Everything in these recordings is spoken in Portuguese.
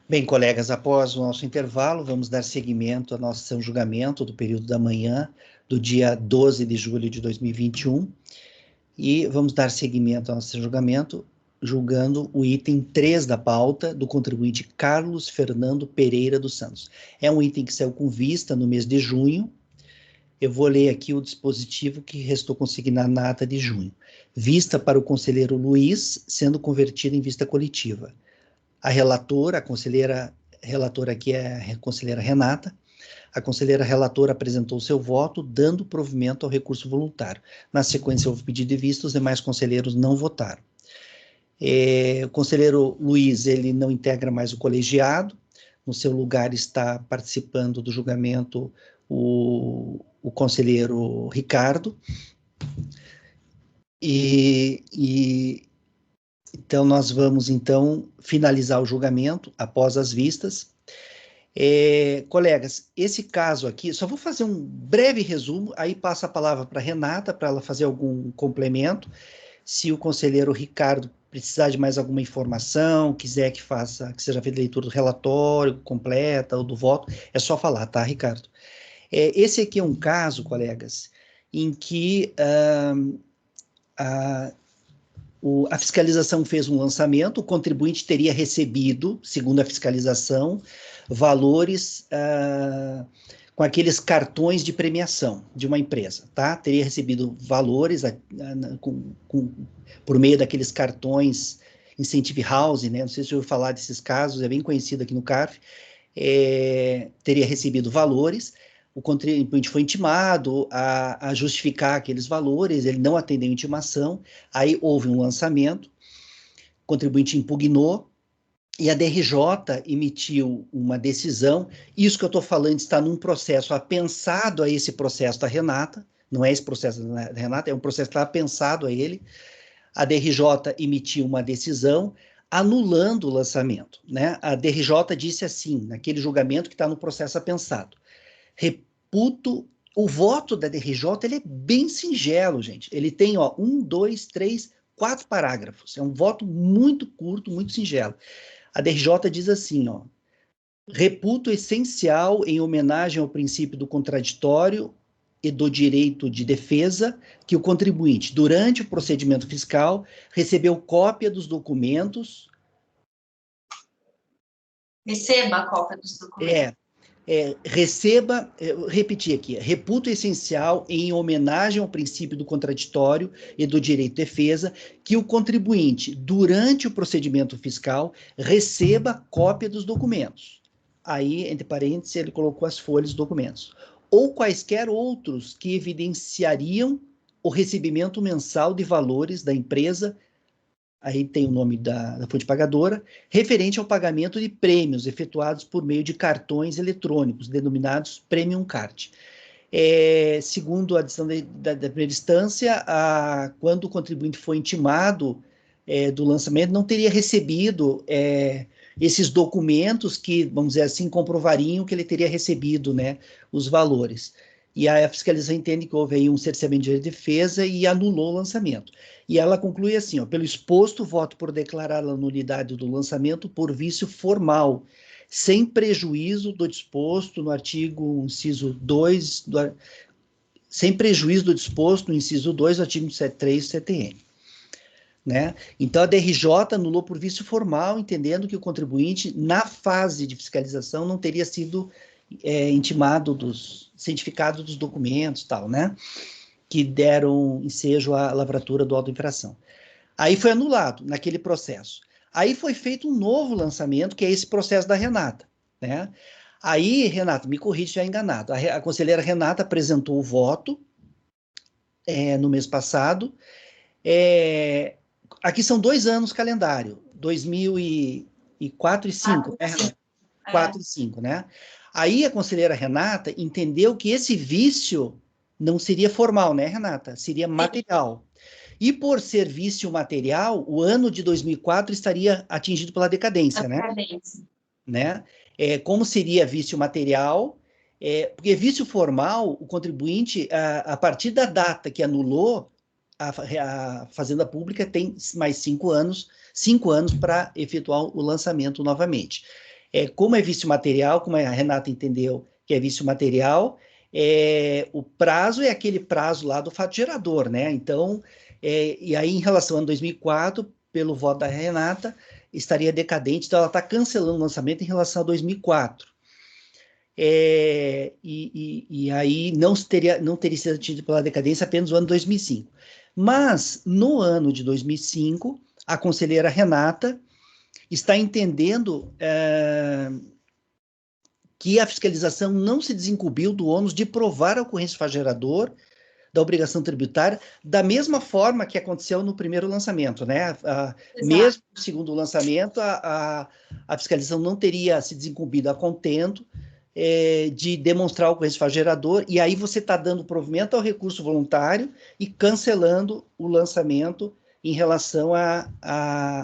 Bem, colegas, após o nosso intervalo, vamos dar seguimento à nossa sessão de julgamento do período da manhã do dia 12 de julho de 2021 e vamos dar seguimento ao nosso julgamento julgando o item 3 da pauta do contribuinte Carlos Fernando Pereira dos Santos. É um item que saiu com vista no mês de junho. Eu vou ler aqui o dispositivo que restou consignado na ata de junho. Vista para o conselheiro Luiz, sendo convertida em vista coletiva. A relatora, a conselheira relatora aqui é a conselheira Renata. A conselheira relatora apresentou seu voto, dando provimento ao recurso voluntário. Na sequência, houve pedido de vista, os demais conselheiros não votaram. O conselheiro Luiz, ele não integra mais o colegiado, no seu lugar está participando do julgamento o conselheiro Ricardo, então nós vamos então finalizar o julgamento após as vistas. Colegas, esse caso aqui, só vou fazer um breve resumo, aí passa a palavra para a Renata, para ela fazer algum complemento. Se o conselheiro Ricardo precisar de mais alguma informação, quiser que seja feita a leitura do relatório completa ou do voto, é só falar, tá, Ricardo? Esse aqui é um caso, colegas, em que a fiscalização fez um lançamento, o contribuinte teria recebido, segundo a fiscalização, valores com aqueles cartões de premiação de uma empresa, tá? Teria recebido valores por meio daqueles cartões Incentive House, né? Não sei se eu ouviu falar desses casos, é bem conhecido aqui no CARF. Teria recebido valores, o contribuinte foi intimado a justificar aqueles valores, ele não atendeu a intimação, aí houve um lançamento, o contribuinte impugnou, e a DRJ emitiu uma decisão. Isso que eu estou falando está num processo apensado a esse processo da Renata, não é esse processo da Renata, é um processo que está apensado a ele. A DRJ emitiu uma decisão anulando o lançamento, né? A DRJ disse assim, naquele julgamento que está no processo apensado: reputo, o voto da DRJ, ele é bem singelo, gente. Ele tem, 1, 2, 3, 4 parágrafos. É um voto muito curto, muito singelo. A DRJ diz assim, reputo essencial em homenagem ao princípio do contraditório e do direito de defesa que o contribuinte, durante o procedimento fiscal, recebeu cópia dos documentos. Receba a cópia dos documentos. Receba, repetir aqui, reputo essencial em homenagem ao princípio do contraditório e do direito de defesa que o contribuinte, durante o procedimento fiscal, receba cópia dos documentos. Aí, entre parênteses, ele colocou as folhas dos documentos. Ou quaisquer outros que evidenciariam o recebimento mensal de valores da empresa, aí tem o nome da fonte pagadora, referente ao pagamento de prêmios efetuados por meio de cartões eletrônicos, denominados Premium Card. Segundo a decisão da primeira instância, quando o contribuinte foi intimado do lançamento, não teria recebido esses documentos que, vamos dizer assim, comprovariam que ele teria recebido, né, os valores. E a fiscalização entende que houve aí um cerceamento de defesa e anulou o lançamento. E ela conclui assim, pelo exposto, voto por declarar a nulidade do lançamento por vício formal, sem prejuízo do disposto no artigo inciso 2, sem prejuízo do disposto no inciso 2 do artigo 73 do CTN. Né? Então, a DRJ anulou por vício formal, entendendo que o contribuinte, na fase de fiscalização, não teria sido intimado cientificado dos documentos, tal, né? Que deram ensejo à lavratura do auto de infração. Aí foi anulado naquele processo. Aí foi feito um novo lançamento, que é esse processo da Renata, né? Aí, Renata, me corrige se já enganado, a conselheira Renata apresentou o voto no mês passado. Aqui são 2 anos calendário, 2004 e 2005, né, Renata? 4 e 5, né? Aí a conselheira Renata entendeu que esse vício não seria formal, né, Renata? Seria material. E por ser vício material, o ano de 2004 estaria atingido pela decadência, né? Né? Como seria vício material? Porque vício formal, o contribuinte, a partir da data que anulou, a Fazenda Pública tem mais 5 anos para efetuar o lançamento novamente. como é vício material, como a Renata entendeu que é vício material, o prazo é aquele prazo lá do fato gerador, né? Então, e aí em relação a 2004, pelo voto da Renata, estaria decadente, então ela está cancelando o lançamento em relação a 2004. E aí não teria sido atingido pela decadência apenas o ano 2005. Mas, no ano de 2005, a conselheira Renata está entendendo que a fiscalização não se desincumbiu do ônus de provar a ocorrência do fato gerador da obrigação tributária, da mesma forma que aconteceu no primeiro lançamento, né? Mesmo no segundo lançamento, a fiscalização não teria se desincumbido a contento de demonstrar o ocorrência do fato gerador, e aí você está dando provimento ao recurso voluntário e cancelando o lançamento em relação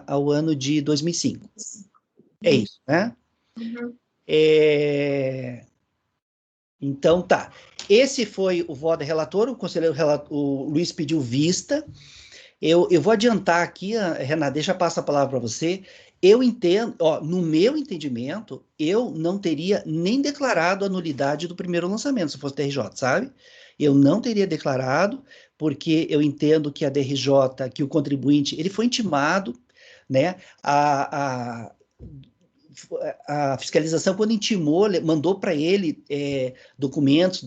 ao ano de 2005. É isso, né? Uhum. Então, tá. Esse foi o voto do relator, o conselheiro o Luiz pediu vista. Eu vou adiantar aqui, Renata, deixa eu passar a palavra para você. Eu entendo, no meu entendimento, eu não teria nem declarado a nulidade do primeiro lançamento, se fosse DRJ, sabe? Eu não teria declarado, porque eu entendo que a DRJ, que o contribuinte, ele foi intimado, né? A fiscalização, quando intimou, mandou para ele documentos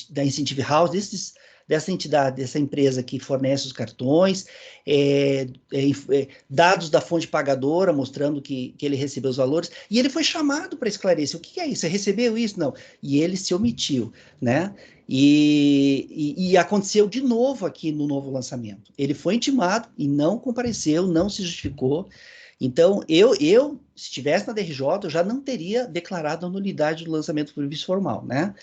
da Incentive House, dessa entidade, dessa empresa que fornece os cartões, dados da fonte pagadora, mostrando que ele recebeu os valores, e ele foi chamado para esclarecer, o que é isso? Você recebeu isso? Não. E ele se omitiu, né? E aconteceu de novo aqui no novo lançamento. Ele foi intimado e não compareceu, não se justificou. Então, eu, se estivesse na DRJ, eu já não teria declarado a nulidade do lançamento por vício formal, né?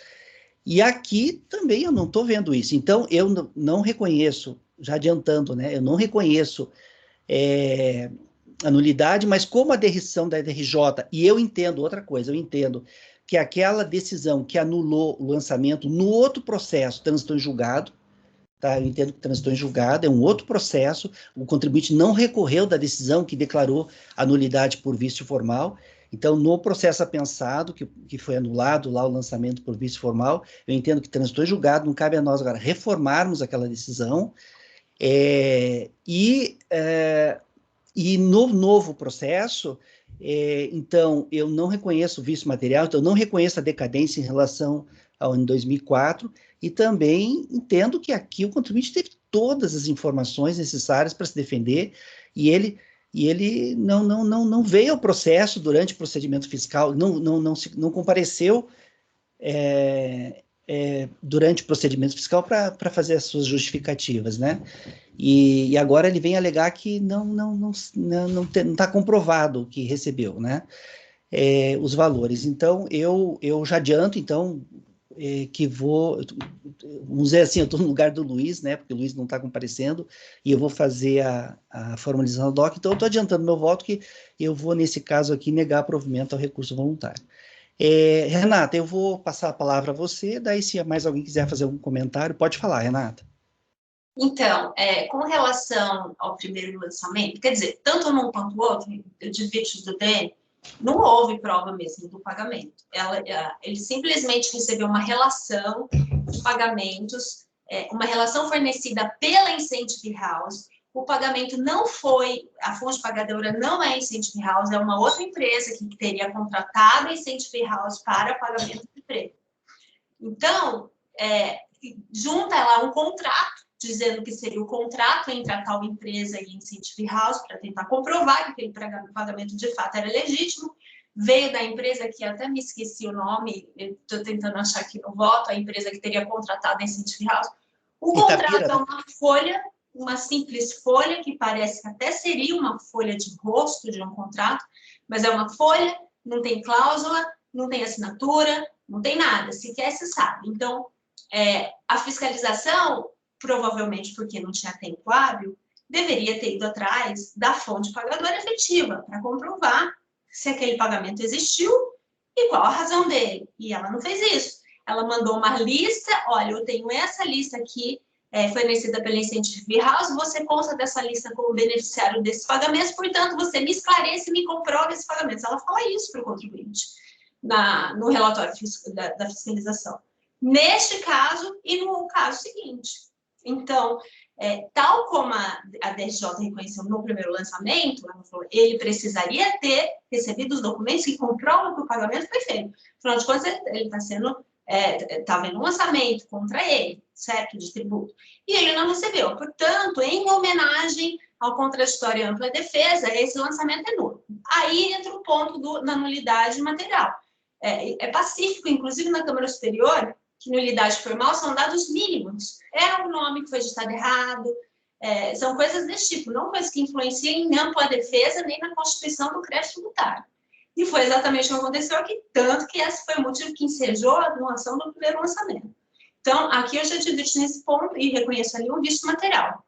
E aqui também eu não estou vendo isso. Então, eu não reconheço, já adiantando, né? Eu não reconheço a nulidade, mas como a decisão da DRJ, e eu entendo outra coisa, eu entendo que aquela decisão que anulou o lançamento no outro processo transitou em julgado, tá? Eu entendo que transitou em julgado, é um outro processo, o contribuinte não recorreu da decisão que declarou a nulidade por vício formal, então, no processo apensado, que foi anulado lá o lançamento por vício formal, eu entendo que transitou em julgado, não cabe a nós agora reformarmos aquela decisão, e no novo processo, então, eu não reconheço o vício material, então eu não reconheço a decadência em relação ao ano 2004, e também entendo que aqui o contribuinte teve todas as informações necessárias para se defender, e ele não veio ao processo durante o procedimento fiscal, não compareceu durante o procedimento fiscal para fazer as suas justificativas, né? E agora ele vem alegar que não está comprovado que recebeu, né? Os valores. Então, eu já adianto, então, que vamos dizer assim, eu estou no lugar do Luiz, né? Porque o Luiz não está comparecendo, e eu vou fazer a formalização do DOC, então eu estou adiantando meu voto que eu vou, nesse caso aqui, negar provimento ao recurso voluntário. Renata, eu vou passar a palavra a você, daí se mais alguém quiser fazer algum comentário, pode falar, Renata. Então, com relação ao primeiro lançamento, quer dizer, tanto um quanto o outro, de vítios do DN, não houve prova mesmo do pagamento. Ele simplesmente recebeu uma relação de pagamentos, uma relação fornecida pela Incentive House. O pagamento não foi, a fonte pagadora não é a Incentive House, é uma outra empresa que teria contratado a Incentive House para pagamento de preço. Então, junta lá um contrato, dizendo que seria o contrato entre a tal empresa e Incentive House, para tentar comprovar que aquele pagamento de fato era legítimo. Veio da empresa que até me esqueci o nome, estou tentando achar aqui no voto, a empresa que teria contratado a Incentive House. O contrato é uma folha, uma simples folha, que parece que até seria uma folha de rosto de um contrato, mas é uma folha, não tem cláusula, não tem assinatura, não tem nada, sequer se sabe. Então, a fiscalização, provavelmente porque não tinha tempo hábil, deveria ter ido atrás da fonte pagadora efetiva para comprovar se aquele pagamento existiu e qual a razão dele. E ela não fez isso. Ela mandou uma lista, olha, eu tenho essa lista aqui fornecida pela Incentive House, você consta dessa lista como beneficiário desses pagamentos, portanto, você me esclarece e me comprova esses pagamentos. Ela fala isso para o contribuinte no relatório da fiscalização. Neste caso e no caso seguinte. Então, tal como a DRJ reconheceu no primeiro lançamento, ela falou, ele precisaria ter recebido os documentos que comprovam que o pagamento foi feito. Afinal de contas, ele está sendo... está havendo um lançamento contra ele, certo, de tributo, e ele não recebeu. Portanto, em homenagem ao contraditório e ampla defesa, esse lançamento é nulo. Aí entra o ponto da nulidade material. É pacífico, inclusive na Câmara Superior, que nulidade formal são dados mínimos. É um nome que foi digitado errado, são coisas desse tipo, não coisas que influenciam em ampla defesa nem na constituição do crédito tributário. E foi exatamente o que aconteceu aqui, tanto que esse foi o motivo que ensejou a anulação do primeiro lançamento. Então, aqui eu já te disse nesse ponto e reconheço ali um vício material.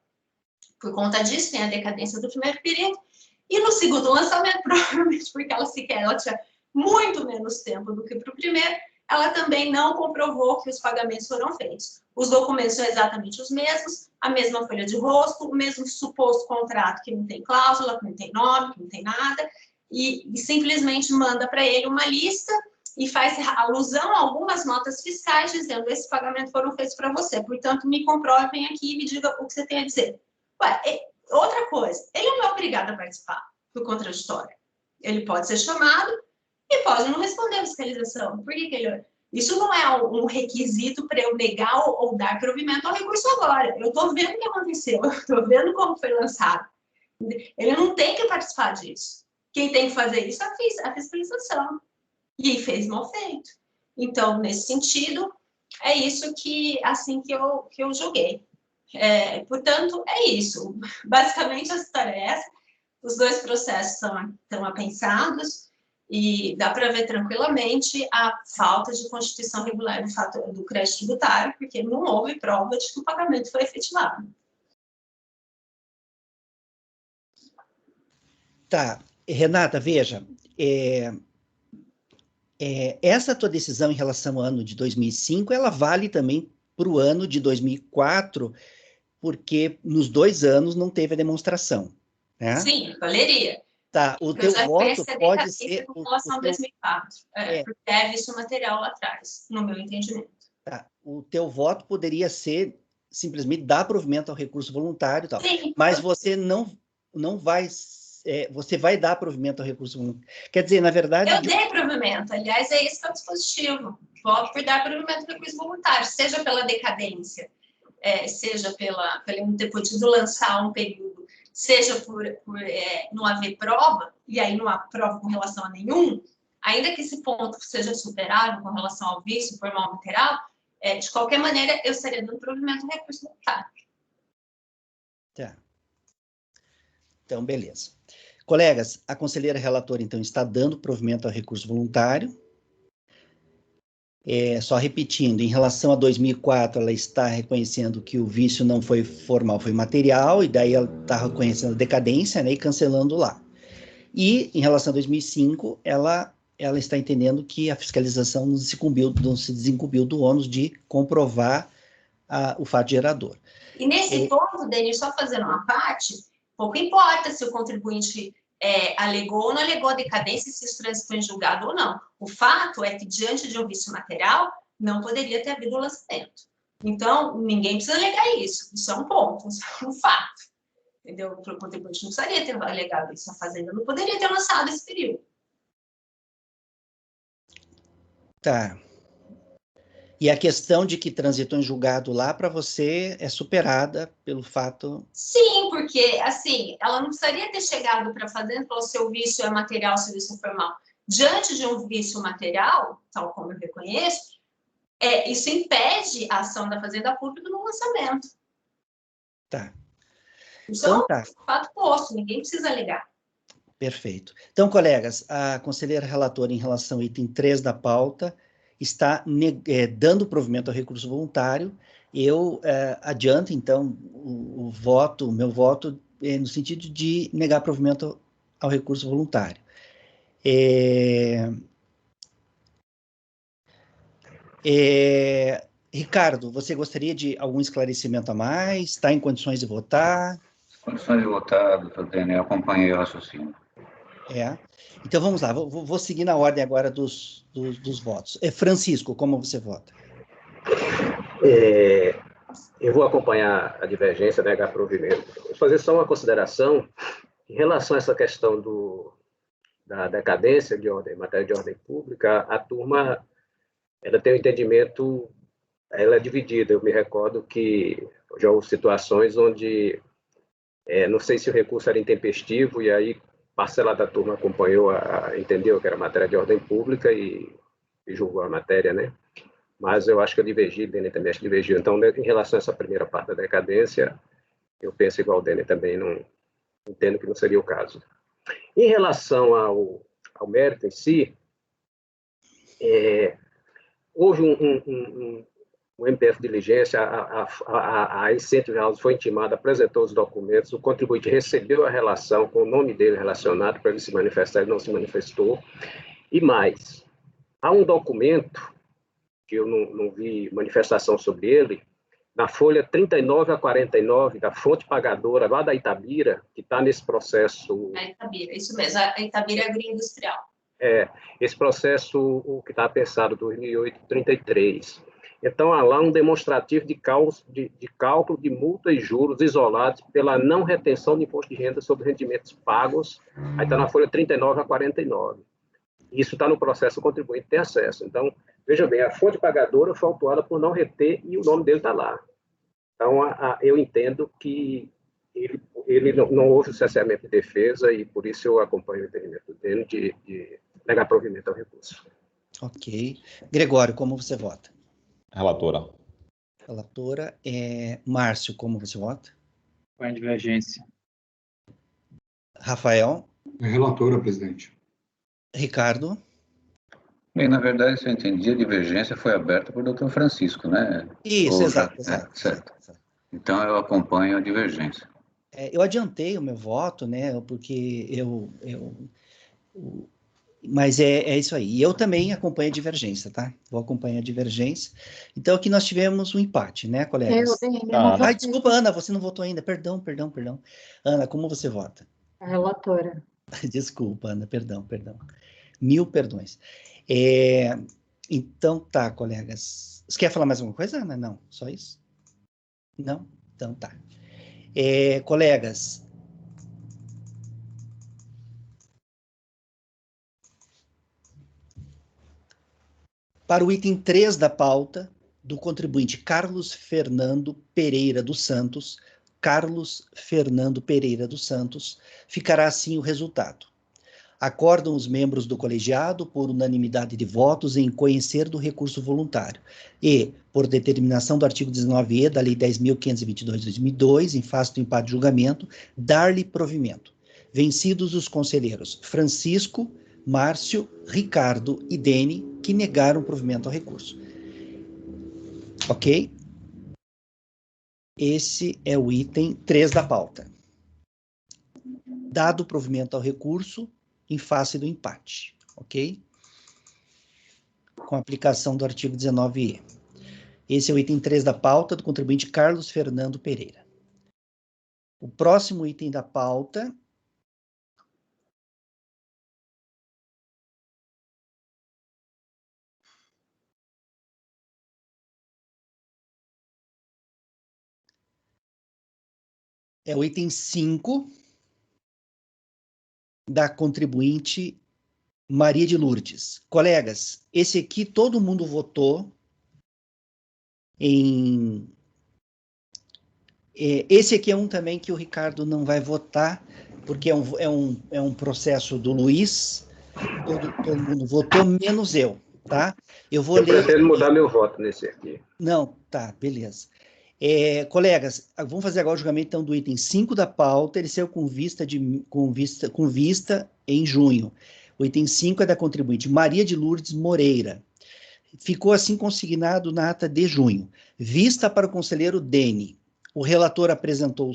Por conta disso, tem a decadência do primeiro período. E no segundo lançamento, provavelmente porque ela tinha muito menos tempo do que para o primeiro, ela também não comprovou que os pagamentos foram feitos. Os documentos são exatamente os mesmos, a mesma folha de rosto, o mesmo suposto contrato que não tem cláusula, que não tem nome, que não tem nada, e simplesmente manda para ele uma lista e faz alusão a algumas notas fiscais dizendo esses pagamentos foram feitos para você, portanto, me comprovem aqui e me diga o que você tem a dizer. Outra coisa, ele não é obrigado a participar do contraditório. Ele pode ser chamado e pode não responder a fiscalização. Por que ele... Isso não é um requisito para eu negar ou dar provimento ao recurso agora. Eu estou vendo o que aconteceu, eu estou vendo como foi lançado. Ele não tem que participar disso. Quem tem que fazer isso é a fiscalização. E fez mal feito. Então, nesse sentido, é isso assim que eu julguei. Portanto, é isso. Basicamente, a história é essa. Os dois processos estão apensados e dá para ver tranquilamente a falta de constituição regular do crédito tributário, porque não houve prova de que o pagamento foi efetivado. Tá. Renata, veja, essa tua decisão em relação ao ano de 2005, ela vale também para o ano de 2004, porque nos 2 anos não teve a demonstração, né? Sim, valeria. Tá, o teu voto pode ser... com relação a 2004, porque é vício material lá atrás, no meu entendimento. Tá, o teu voto poderia ser simplesmente dar provimento ao recurso voluntário e tal, Sim, mas você não vai... você vai dar provimento ao recurso voluntário. Quer dizer, na verdade... Eu dei provimento, aliás, é esse que é o dispositivo. Voto por dar provimento ao recurso voluntário, seja pela decadência, seja pelo não ter podido lançar um período, seja por não haver prova, e aí não há prova com relação a nenhum, ainda que esse ponto seja superado com relação ao vício formal material, de qualquer maneira, eu estaria dando provimento ao recurso voluntário. Tá. Então, beleza. Colegas, a conselheira relatora, então, está dando provimento ao recurso voluntário. Só repetindo, em relação a 2004, ela está reconhecendo que o vício não foi formal, foi material, e daí ela está reconhecendo a decadência, né, e cancelando lá. E, em relação a 2005, ela está entendendo que a fiscalização não se desincumbiu do ônus de comprovar o fato gerador. E nesse ponto, Denis, só fazendo uma parte, pouco importa se o contribuinte alegou ou não alegou a decadência, se isso transitou em julgado ou não. O fato é que, diante de um vício material, não poderia ter havido lançamento. Então, ninguém precisa alegar isso. Isso é um ponto, isso é um fato. Entendeu? O contribuinte não precisaria ter alegado isso. A Fazenda não poderia ter lançado esse período. Tá. E a questão de que transitou em julgado lá, para você, é superada pelo fato... Sim, porque, assim, ela não precisaria ter chegado para a Fazenda e falou se o vício é material, se o vício é formal. Diante de um vício material, tal como eu reconheço, isso impede a ação da Fazenda Pública no lançamento. Tá. Isso então, é um fato posto, ninguém precisa alegar. Perfeito. Então, colegas, a conselheira relatora, em relação ao item 3 da pauta, está dando provimento ao recurso voluntário. Eu adianto, então, o meu voto, no sentido de negar provimento ao recurso voluntário. Ricardo, você gostaria de algum esclarecimento a mais? Está em condições de votar? Condições de votar, doutor Dene, eu acompanhei o raciocínio. Então vamos lá, vou seguir na ordem agora dos votos. Francisco, como você vota? Eu vou acompanhar a divergência, negar provimento. Vou fazer só uma consideração em relação a essa questão da decadência de ordem, matéria de ordem pública. A turma, ela tem um entendimento, ela é dividida. Eu me recordo que já houve situações onde, não sei se o recurso era intempestivo, e aí parcela da turma acompanhou, entendeu que era matéria de ordem pública e julgou a matéria, né? Mas eu acho que eu divergi, o Dene também acho que divergiu. Então, em relação a essa primeira parte da decadência, eu penso igual o Dene também, não entendo que não seria o caso. Em relação ao mérito em si, houve um MPF de diligência, a Incentive House foi intimada, apresentou os documentos, o contribuinte recebeu a relação com o nome dele relacionado para ele se manifestar, ele não se manifestou. E mais, há um documento que eu não vi manifestação sobre ele, na folha 39 a 49 da fonte pagadora lá da Itabira, que está nesse processo... A Itabira, isso mesmo, a Itabira Agroindustrial. Esse processo, o que está pensado, 2008-33. Então, há lá um demonstrativo de cálculo de multa e juros isolados pela não retenção de imposto de renda sobre rendimentos pagos. Aí está na folha 39 a 49. Isso está no processo, o contribuinte tem acesso. Então, veja bem, a fonte pagadora foi autuada por não reter e o nome dele está lá. Então, eu entendo que ele não houve o cesseamento de defesa e, por isso, eu acompanho o entendimento dele de negar provimento ao recurso. Ok. Gregório, como você vota? Relatora. Relatora. Márcio, como você vota? Com a divergência. Rafael? Relatora, presidente. Ricardo? Bem, na verdade, se eu entendi, a divergência foi aberta por doutor Francisco, né? Isso, exato. Certo. Então, eu acompanho a divergência. Eu adiantei o meu voto, né, porque mas é isso aí. Eu também acompanho a divergência, tá? Vou acompanhar a divergência. Então, aqui nós tivemos um empate, né, colegas? Desculpa, Ana, você não votou ainda. Perdão. Ana, como você vota? A relatora. Desculpa, Ana, perdão. Mil perdões. Então, tá, colegas. Você quer falar mais alguma coisa, Ana? Não, só isso? Não? Então, tá. Colegas, para o item 3 da pauta, do contribuinte Carlos Fernando Pereira dos Santos, ficará assim o resultado. Acordam os membros do colegiado, por unanimidade de votos, em conhecer do recurso voluntário e, por determinação do artigo 19e da Lei 10.522/2002, em face do empate de julgamento, dar-lhe provimento. Vencidos os conselheiros Francisco, Márcio, Ricardo e Dene, que negaram provimento ao recurso. Ok? Esse é o item 3 da pauta. Dado o provimento ao recurso, em face do empate, ok? Com a aplicação do artigo 19e. Esse é o item 3 da pauta do contribuinte Carlos Fernando Pereira. O próximo item da pauta é o item 5 da contribuinte Maria de Lourdes. Colegas, esse aqui todo mundo votou em... Esse aqui é um também que o Ricardo não vai votar, porque é um processo do Luiz, todo mundo votou, menos eu, tá? Eu pretendo mudar meu voto nesse aqui. Não, tá, beleza. Colegas, vamos fazer agora o julgamento então, do item 5 da pauta, ele saiu com vista em junho. O item 5 é da contribuinte Maria de Lourdes Moreira. Ficou assim consignado na ata de junho. Vista para o conselheiro Dene. O relator apresentou o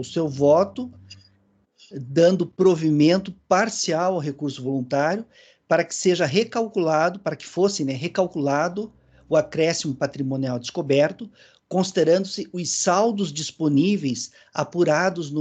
seu voto, dando provimento parcial ao recurso voluntário, para que seja recalculado, para que fosse, né, recalculado o acréscimo patrimonial descoberto, considerando-se os saldos disponíveis apurados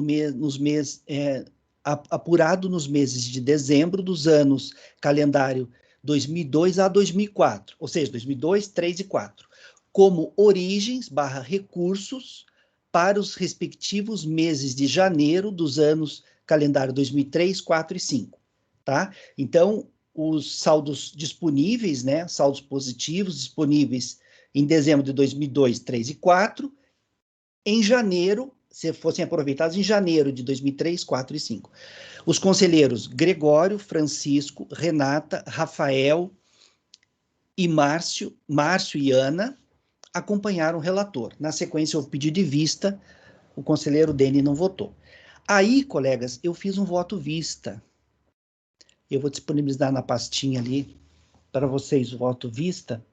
apurado nos meses de dezembro dos anos calendário 2002 a 2004, ou seja, 2002, 3 e 4, como origens / recursos para os respectivos meses de janeiro dos anos calendário 2003, 4 e 5, tá? Então, os saldos disponíveis, né, saldos positivos disponíveis em dezembro de 2002, 3 e 4, em janeiro, se fossem aproveitados em janeiro de 2003, 4 e 5. Os conselheiros Gregório, Francisco, Renata, Rafael e Márcio e Ana acompanharam o relator. Na sequência, houve pedido de vista, o conselheiro Dene não votou. Aí, colegas, eu fiz um voto vista. Eu vou disponibilizar na pastinha ali para vocês o voto vista.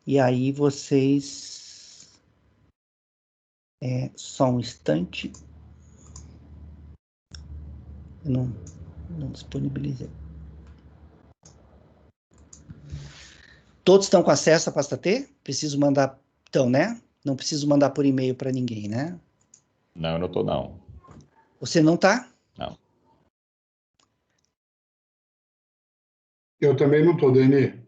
E aí vocês... só um instante. Eu não disponibilizei. Todos estão com acesso à pasta T? Preciso mandar... Então, né? Não preciso mandar por e-mail para ninguém, né? Não, eu não estou, não. Você não está? Não. Eu também não estou, Deni.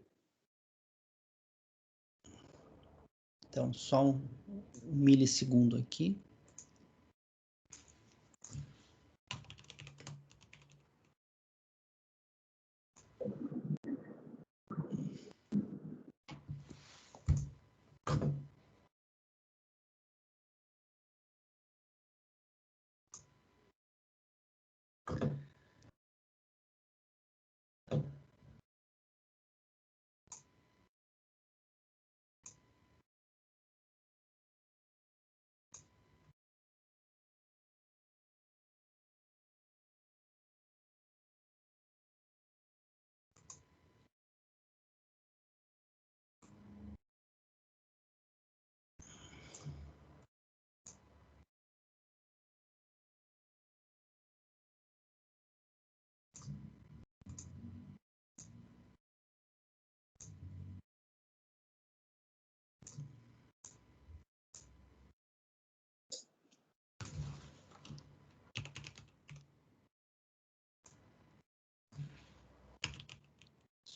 Então, só um milissegundo aqui.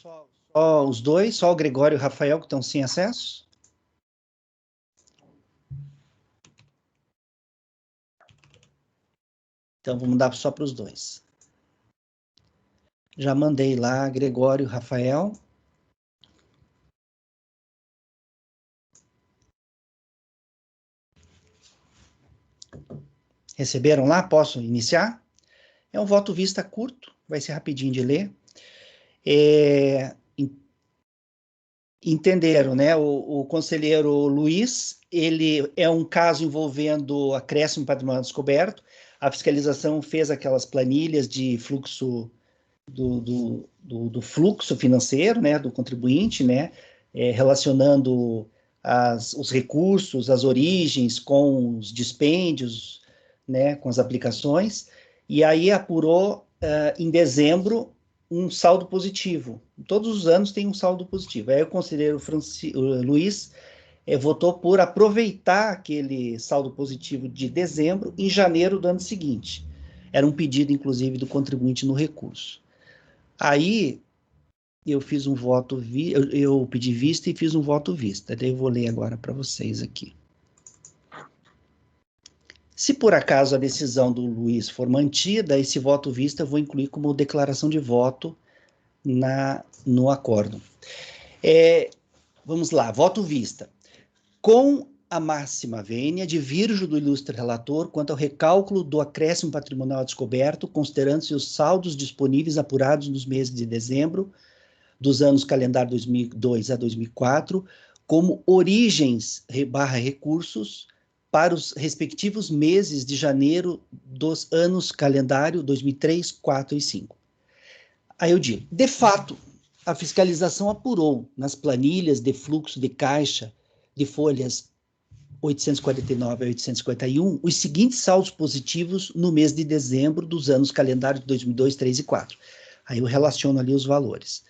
Só os dois, só o Gregório e o Rafael que estão sem acesso? Então, vou mudar só para os dois. Já mandei lá, Gregório e Rafael. Receberam lá? Posso iniciar? É um voto vista curto, vai ser rapidinho de ler. Entenderam, né? O conselheiro Luiz, ele é um caso envolvendo acréscimo patrimonial descoberto. A fiscalização fez aquelas planilhas de fluxo do fluxo financeiro, né, do contribuinte, né, relacionando os recursos, as origens com os dispêndios, né, com as aplicações, e aí apurou em dezembro um saldo positivo. Todos os anos tem um saldo positivo. Aí o conselheiro Luiz votou por aproveitar aquele saldo positivo de dezembro em janeiro do ano seguinte. Era um pedido, inclusive, do contribuinte no recurso. Aí, eu fiz um voto, eu pedi vista e fiz um voto vista. Daí eu vou ler agora para vocês aqui. Se por acaso a decisão do Luiz for mantida, esse voto vista eu vou incluir como declaração de voto no acórdão. Vamos lá, voto vista. Com a máxima vênia, divirjo do ilustre relator quanto ao recálculo do acréscimo patrimonial descoberto, considerando-se os saldos disponíveis apurados nos meses de dezembro dos anos calendário 2002 a 2004, como origens / recursos para os respectivos meses de janeiro dos anos calendário 2003, 4 e 5. Aí eu digo, de fato, a fiscalização apurou nas planilhas de fluxo de caixa de folhas 849 a 851, os seguintes saldos positivos no mês de dezembro dos anos calendário de 2002, 3 e 4. Aí eu relaciono ali os valores.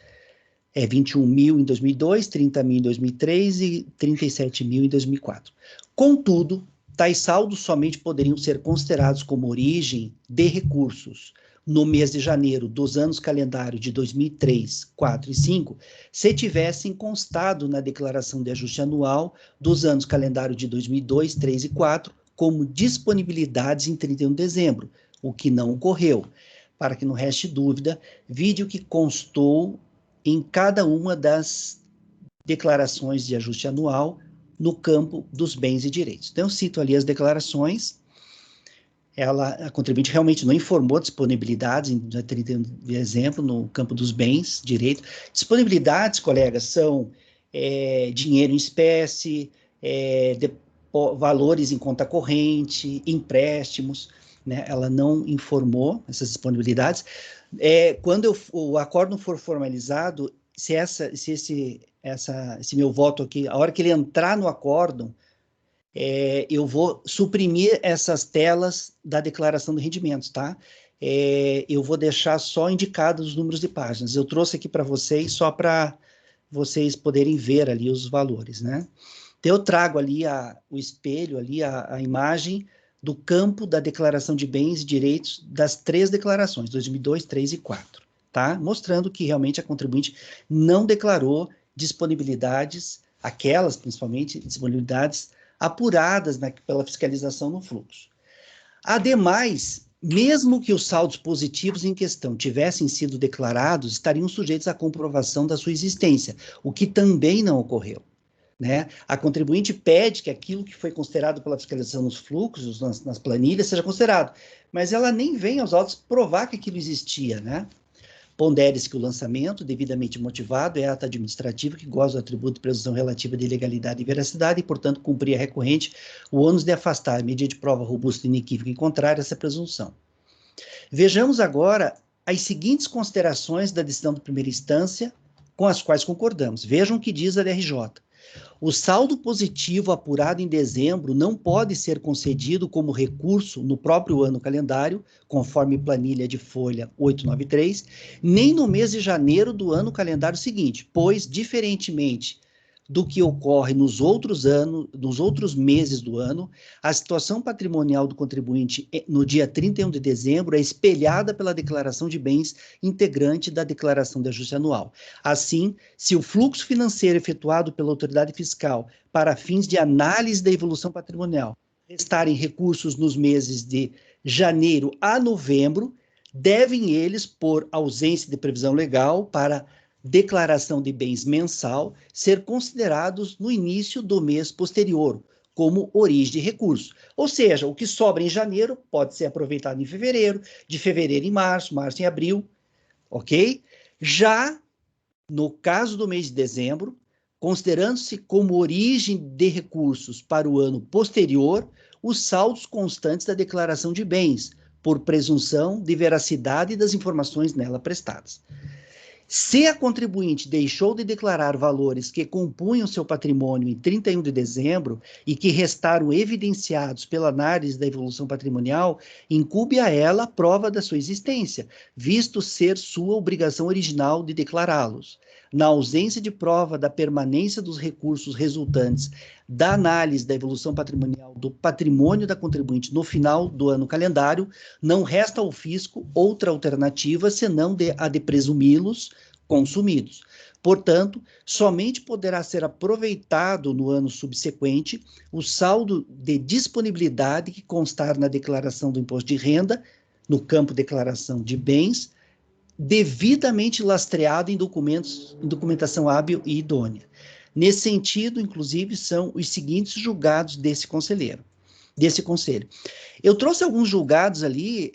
21 mil em 2002, 30 mil em 2003 e 37 mil em 2004. Contudo, tais saldos somente poderiam ser considerados como origem de recursos no mês de janeiro dos anos calendário de 2003, 4 e 5, se tivessem constado na declaração de ajuste anual dos anos calendário de 2002, 3 e 4 como disponibilidades em 31 de dezembro, o que não ocorreu. Para que não reste dúvida, vide o que constou em cada uma das declarações de ajuste anual no campo dos bens e direitos. Então, eu cito ali as declarações. A contribuinte realmente não informou disponibilidades em 31 de dezembro no campo dos bens, direito. Disponibilidades, colegas, são dinheiro em espécie, valores em conta corrente, empréstimos, né? Ela não informou essas disponibilidades. Quando o acórdão for formalizado, se esse meu voto aqui, a hora que ele entrar no acórdão, eu vou suprimir essas telas da declaração de rendimentos, tá? Eu vou deixar só indicados os números de páginas. Eu trouxe aqui para vocês só para vocês poderem ver ali os valores, né? Então, eu trago ali o espelho, ali a imagem do campo da declaração de bens e direitos das 3 declarações, 2002, 3 e 4, tá? Mostrando que realmente a contribuinte não declarou disponibilidades, aquelas principalmente disponibilidades apuradas pela fiscalização no fluxo. Ademais, mesmo que os saldos positivos em questão tivessem sido declarados, estariam sujeitos à comprovação da sua existência, o que também não ocorreu. Né? A contribuinte pede que aquilo que foi considerado pela fiscalização nos fluxos, nas planilhas, seja considerado, mas ela nem vem aos autos provar que aquilo existia, né? Pondere-se que o lançamento, devidamente motivado, é ato administrativo que goza do atributo de presunção relativa de legalidade e veracidade e, portanto, cumprir a recorrente o ônus de afastar, mediante prova robusta, inequívoca e contrária a essa presunção. Vejamos agora as seguintes considerações da decisão de primeira instância com as quais concordamos. Vejam o que diz a DRJ. O saldo positivo apurado em dezembro não pode ser concedido como recurso no próprio ano calendário, conforme planilha de folha 893, nem no mês de janeiro do ano calendário seguinte, pois, diferentemente do que ocorre nos outros meses do ano, a situação patrimonial do contribuinte no dia 31 de dezembro é espelhada pela declaração de bens integrante da declaração de ajuste anual. Assim, se o fluxo financeiro efetuado pela autoridade fiscal para fins de análise da evolução patrimonial restarem recursos nos meses de janeiro a novembro, devem eles, por ausência de previsão legal para declaração de bens mensal, ser considerados no início do mês posterior, como origem de recurso. Ou seja, o que sobra em janeiro pode ser aproveitado em fevereiro, de fevereiro em março, março em abril, ok? Já no caso do mês de dezembro, considerando-se como origem de recursos para o ano posterior, os saldos constantes da declaração de bens, por presunção de veracidade das informações nela prestadas. Se a contribuinte deixou de declarar valores que compunham seu patrimônio em 31 de dezembro e que restaram evidenciados pela análise da evolução patrimonial, incumbe a ela a prova da sua existência, visto ser sua obrigação original de declará-los. Na ausência de prova da permanência dos recursos resultantes da análise da evolução patrimonial do patrimônio da contribuinte no final do ano calendário, não resta ao fisco outra alternativa senão a de presumi-los consumidos. Portanto, somente poderá ser aproveitado no ano subsequente o saldo de disponibilidade que constar na declaração do imposto de renda, no campo declaração de bens, devidamente lastreado em documentação hábil e idônea. Nesse sentido, inclusive, são os seguintes julgados desse conselho. Eu trouxe alguns julgados ali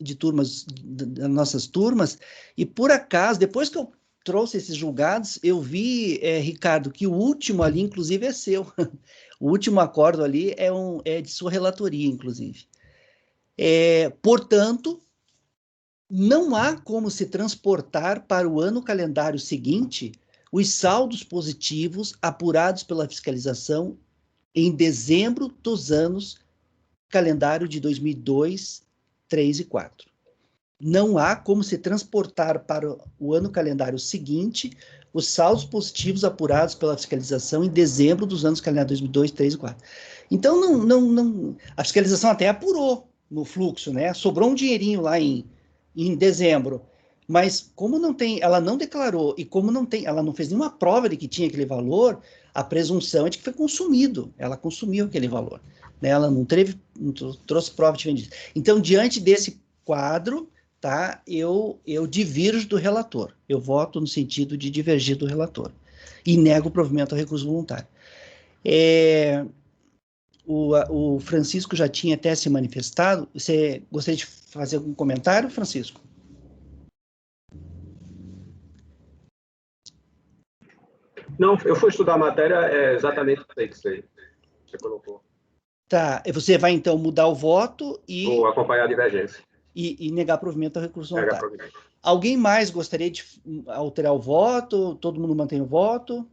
de turmas, das nossas turmas, e por acaso, depois que eu trouxe esses julgados, eu vi, Ricardo, que o último ali, inclusive, é seu. O último acordo ali é de sua relatoria, inclusive. Portanto, não há como se transportar para o ano calendário seguinte os saldos positivos apurados pela fiscalização em dezembro dos anos calendário de 2002, 3 e 4. não há como se transportar para o ano calendário seguinte os saldos positivos apurados pela fiscalização em dezembro dos anos calendários 2002, 2003 e 2004. Então, a fiscalização até apurou no fluxo, né? Sobrou um dinheirinho lá em dezembro, mas como não tem, ela não declarou e como não tem, ela não fez nenhuma prova de que tinha aquele valor, a presunção é de que foi consumido, ela consumiu aquele valor, né? Ela não trouxe prova de vendido. Então, diante desse quadro, tá? Eu divirjo do relator. Eu voto no sentido de divergir do relator. E nego o provimento ao recurso voluntário. O Francisco já tinha até se manifestado. Você gostaria de fazer algum comentário, Francisco? Não, eu fui estudar a matéria, exatamente isso aí que você colocou. Tá, você vai então mudar o voto e... Vou acompanhar a divergência. E negar provimento ao recurso voluntário. Alguém mais gostaria de alterar o voto? Todo mundo mantém o voto?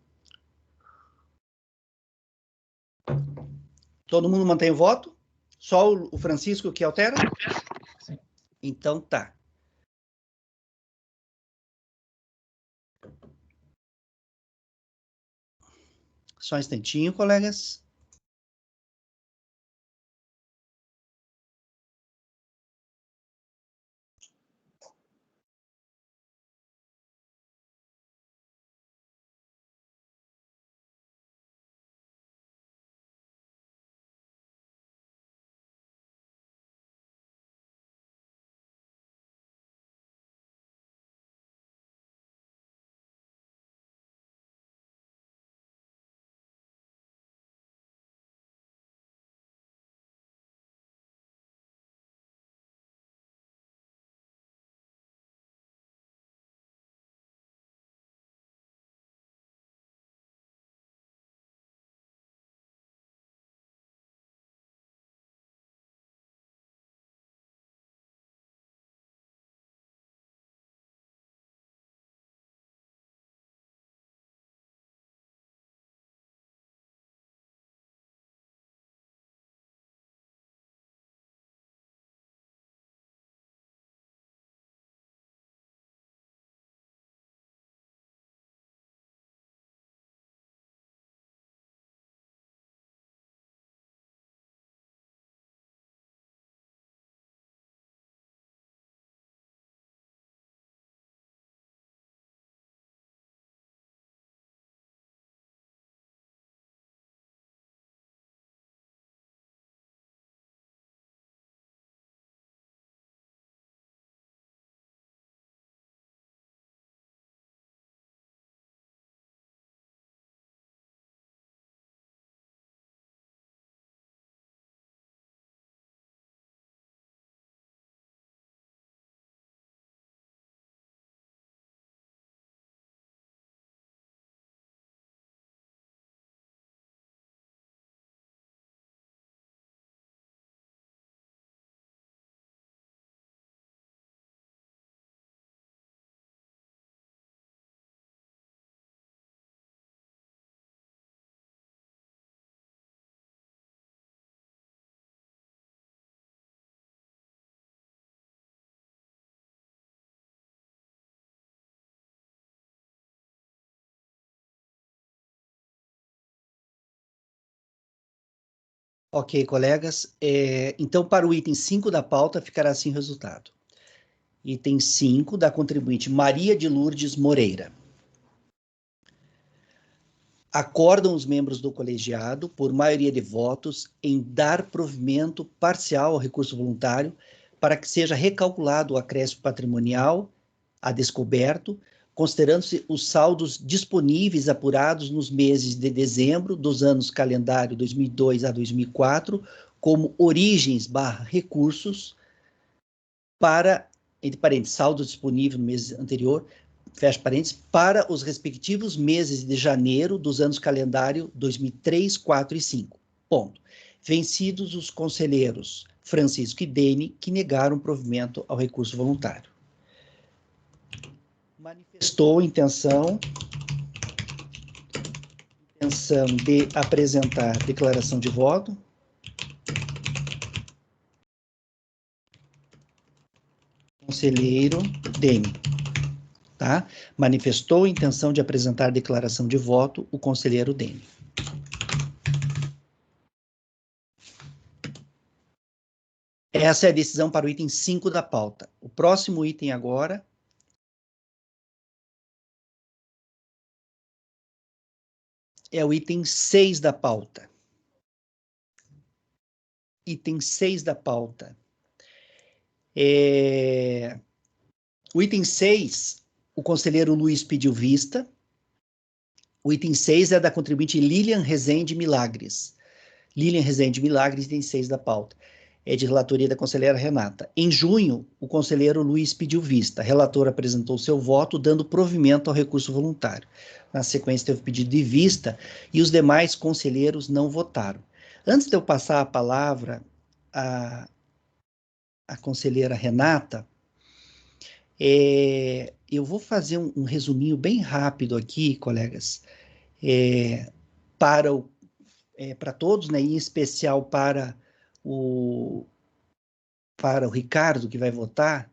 Todo mundo mantém o voto? Só o Francisco que altera? Sim. Então tá. Só um instantinho, colegas. Ok, colegas. Então, para o item 5 da pauta, ficará assim o resultado. Item 5, da contribuinte Maria de Lourdes Moreira. Acordam os membros do colegiado, por maioria de votos, em dar provimento parcial ao recurso voluntário para que seja recalculado o acréscimo patrimonial a descoberto, considerando-se os saldos disponíveis apurados nos meses de dezembro dos anos calendário 2002 a 2004, como origens/recursos para, entre parênteses, saldo disponível no mês anterior, fecha parênteses, para os respectivos meses de janeiro dos anos calendário 2003, 4 e 5. Ponto. Vencidos os conselheiros Francisco e Dene, que negaram provimento ao recurso voluntário. Manifestou intenção de apresentar declaração de voto. conselheiro Dene. Tá? Manifestou a intenção de apresentar declaração de voto o conselheiro Dene. Essa é a decisão para o item 5 da pauta. O próximo item agora é o item 6 da pauta. Item 6 da pauta. O item 6, o conselheiro Luiz pediu vista. O item 6 é da contribuinte Lilian Rezende Milagres. Lilian Rezende Milagres, item 6 da pauta. É de relatoria da conselheira Renata. Em junho, o conselheiro Luiz pediu vista. A relatora apresentou seu voto, dando provimento ao recurso voluntário. Na sequência, teve pedido de vista e os demais conselheiros não votaram. Antes de eu passar a palavra à conselheira Renata, eu vou fazer um resuminho bem rápido aqui, colegas, para todos, né, em especial para o Ricardo, que vai votar.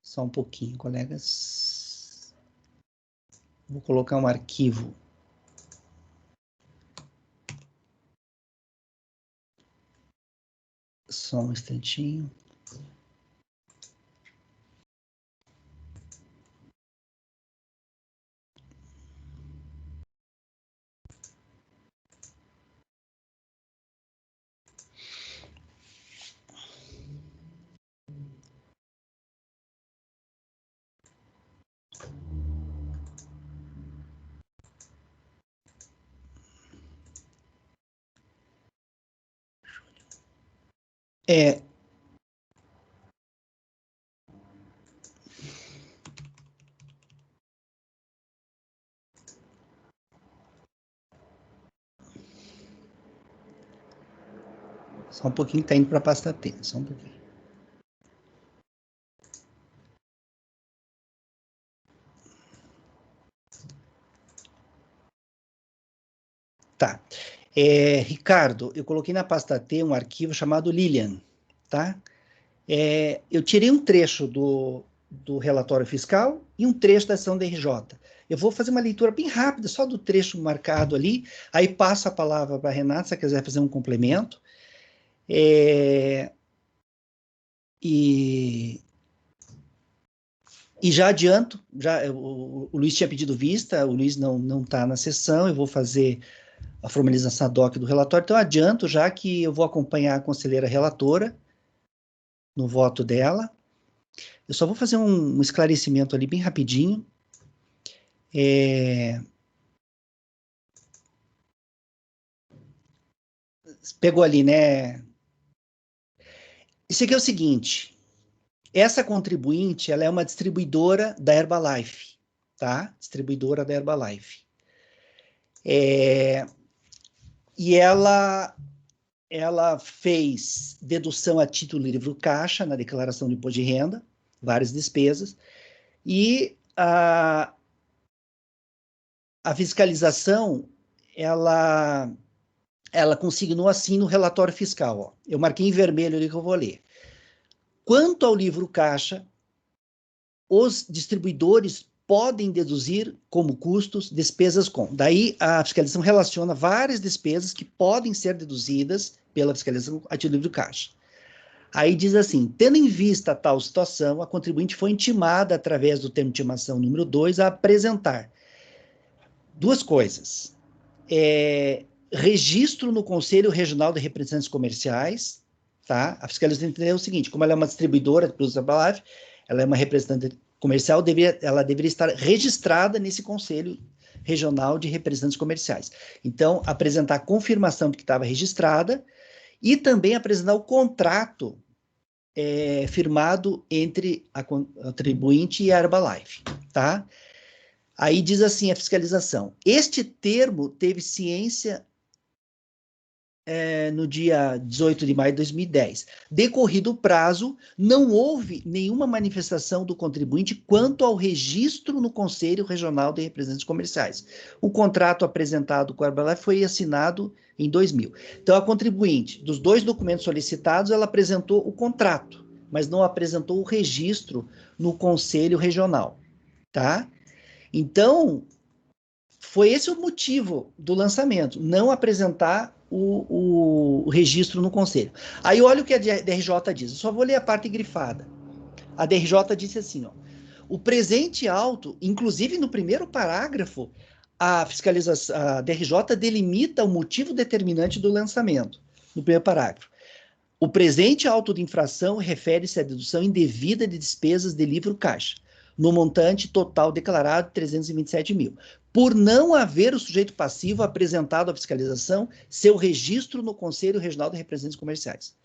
Só um pouquinho, colegas. Vou colocar um arquivo. Só um instantinho. Só um pouquinho, está indo para a pasta T, só um pouquinho. Tá. Ricardo, eu coloquei na pasta T um arquivo chamado Lilian, tá? Eu tirei um trecho do relatório fiscal e um trecho da ação da RJ. Eu vou fazer uma leitura bem rápida, só do trecho marcado ali, aí passo a palavra para a Renata, se ela quiser fazer um complemento. E já adianto, o Luiz tinha pedido vista, o Luiz não está na sessão, eu vou fazer a formalização ad hoc do relatório, então adianto já que eu vou acompanhar a conselheira relatora no voto dela. Eu só vou fazer um esclarecimento ali bem rapidinho. Pegou ali, né? Isso aqui é o seguinte, essa contribuinte, ela é uma distribuidora da Herbalife, tá? Distribuidora da Herbalife. E ela fez dedução a título de livro caixa na declaração de imposto de renda, várias despesas, e a fiscalização, ela consignou assim no relatório fiscal. Ó. Eu marquei em vermelho ali que eu vou ler. Quanto ao livro caixa, os distribuidores podem deduzir como custos despesas com. Daí a fiscalização relaciona várias despesas que podem ser deduzidas pela fiscalização a título de livro caixa. Aí diz assim, tendo em vista tal situação, a contribuinte foi intimada através do termo de intimação número 2 a apresentar duas coisas. Registro no Conselho Regional de Representantes Comerciais, tá? A fiscalização entendeu o seguinte, como ela é uma distribuidora de produtos da Herbalife, ela é uma representante comercial, ela deveria estar registrada nesse Conselho Regional de Representantes Comerciais. Então, apresentar a confirmação de que estava registrada e também apresentar o contrato firmado entre a contribuinte e a Herbalife, tá? Aí diz assim a fiscalização, este termo teve ciência no dia 18 de maio de 2010. Decorrido o prazo, não houve nenhuma manifestação do contribuinte quanto ao registro no Conselho Regional de Representantes Comerciais. O contrato apresentado com a Herbalife foi assinado em 2000. Então, a contribuinte, dos 2 documentos solicitados, ela apresentou o contrato, mas não apresentou o registro no Conselho Regional, tá? Então, foi esse o motivo do lançamento, não apresentar o registro no Conselho. Aí olha o que a DRJ diz, eu só vou ler a parte grifada. A DRJ disse assim, ó, o presente auto, inclusive no primeiro parágrafo, a DRJ delimita o motivo determinante do lançamento, no primeiro parágrafo. O presente auto de infração refere-se à dedução indevida de despesas de livro caixa, no montante total declarado de 327 mil, por não haver o sujeito passivo apresentado à fiscalização seu registro no Conselho Regional de Representantes Comerciais.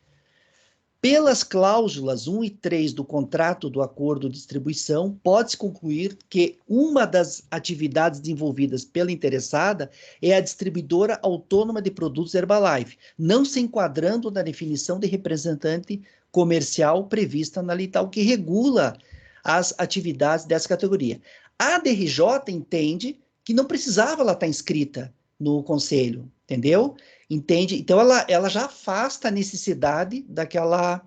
Pelas cláusulas 1 e 3 do contrato do acordo de distribuição, pode-se concluir que uma das atividades desenvolvidas pela interessada é a distribuidora autônoma de produtos Herbalife, não se enquadrando na definição de representante comercial prevista na lei tal, que regula as atividades dessa categoria. A DRJ entende que não precisava ela estar inscrita no conselho, entendeu? Entende? Então, ela já afasta a necessidade daquela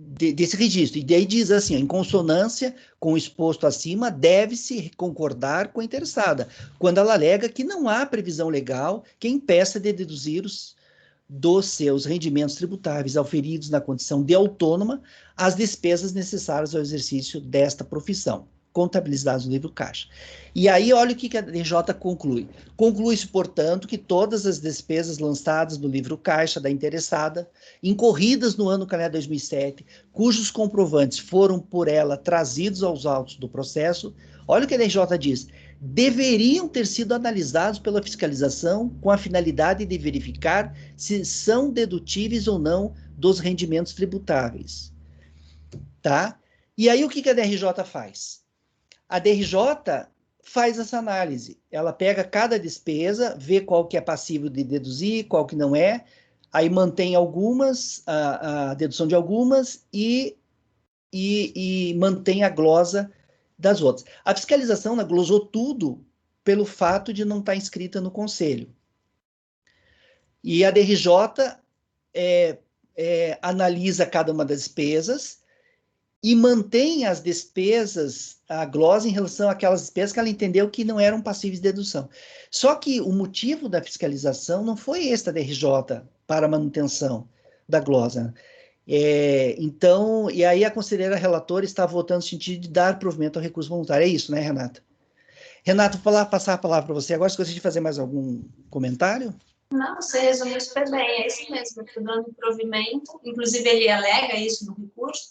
desse registro. E daí diz assim, em consonância com o exposto acima, deve-se concordar com a interessada, quando ela alega que não há previsão legal que impeça de deduzir dos seus rendimentos tributáveis auferidos na condição de autônoma as despesas necessárias ao exercício desta profissão, contabilizados no livro caixa. E aí, olha o que a DJ conclui. Conclui-se, portanto, que todas as despesas lançadas no livro caixa da interessada, incorridas no ano calendário 2007, cujos comprovantes foram por ela trazidos aos autos do processo, olha o que a DJ diz, deveriam ter sido analisados pela fiscalização com a finalidade de verificar se são dedutíveis ou não dos rendimentos tributáveis. Tá? E aí, o que a DRJ faz? A DRJ faz essa análise. Ela pega cada despesa, vê qual que é passível de deduzir, qual que não é, aí mantém algumas, a dedução de algumas e mantém a glosa das outras. A fiscalização glosou tudo pelo fato de não estar inscrita no conselho. E a DRJ analisa cada uma das despesas e mantém as despesas, a glosa em relação àquelas despesas que ela entendeu que não eram passíveis de dedução. Só que o motivo da fiscalização não foi esse da DRJ para a manutenção da glosa. Então, e aí a conselheira relatora está votando no sentido de dar provimento ao recurso voluntário. É isso, né, Renata? Renata, vou passar a palavra para você agora. Se gostaria de fazer mais algum comentário? Não, você resumiu super bem. É isso mesmo, estou dando provimento. Inclusive, ele alega isso no recurso,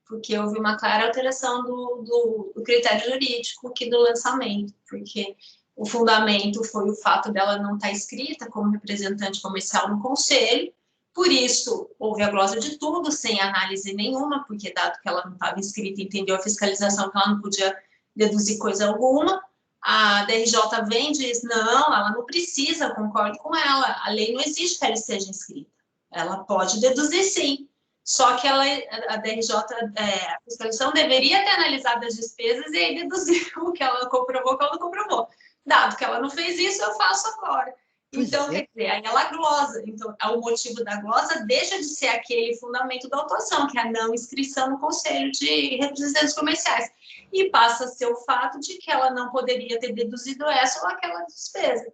porque houve uma clara alteração do critério jurídico aqui do lançamento, porque o fundamento foi o fato dela não estar inscrita como representante comercial no conselho, por isso houve a glosa de tudo, sem análise nenhuma, porque dado que ela não estava inscrita, entendeu a fiscalização que ela não podia deduzir coisa alguma, a DRJ vem e diz, não, ela não precisa, eu concordo com ela, a lei não exige que ela esteja inscrita, ela pode deduzir sim. Só que a DRJ, a fiscalização deveria ter analisado as despesas e aí deduziu o que ela comprovou, que ela não comprovou. Dado que ela não fez isso, eu faço agora. Então, quer dizer, aí ela glosa. Então, o motivo da glosa deixa de ser aquele fundamento da autuação, que é a não inscrição no Conselho de Representantes Comerciais. E passa a ser o fato de que ela não poderia ter deduzido essa ou aquela despesa.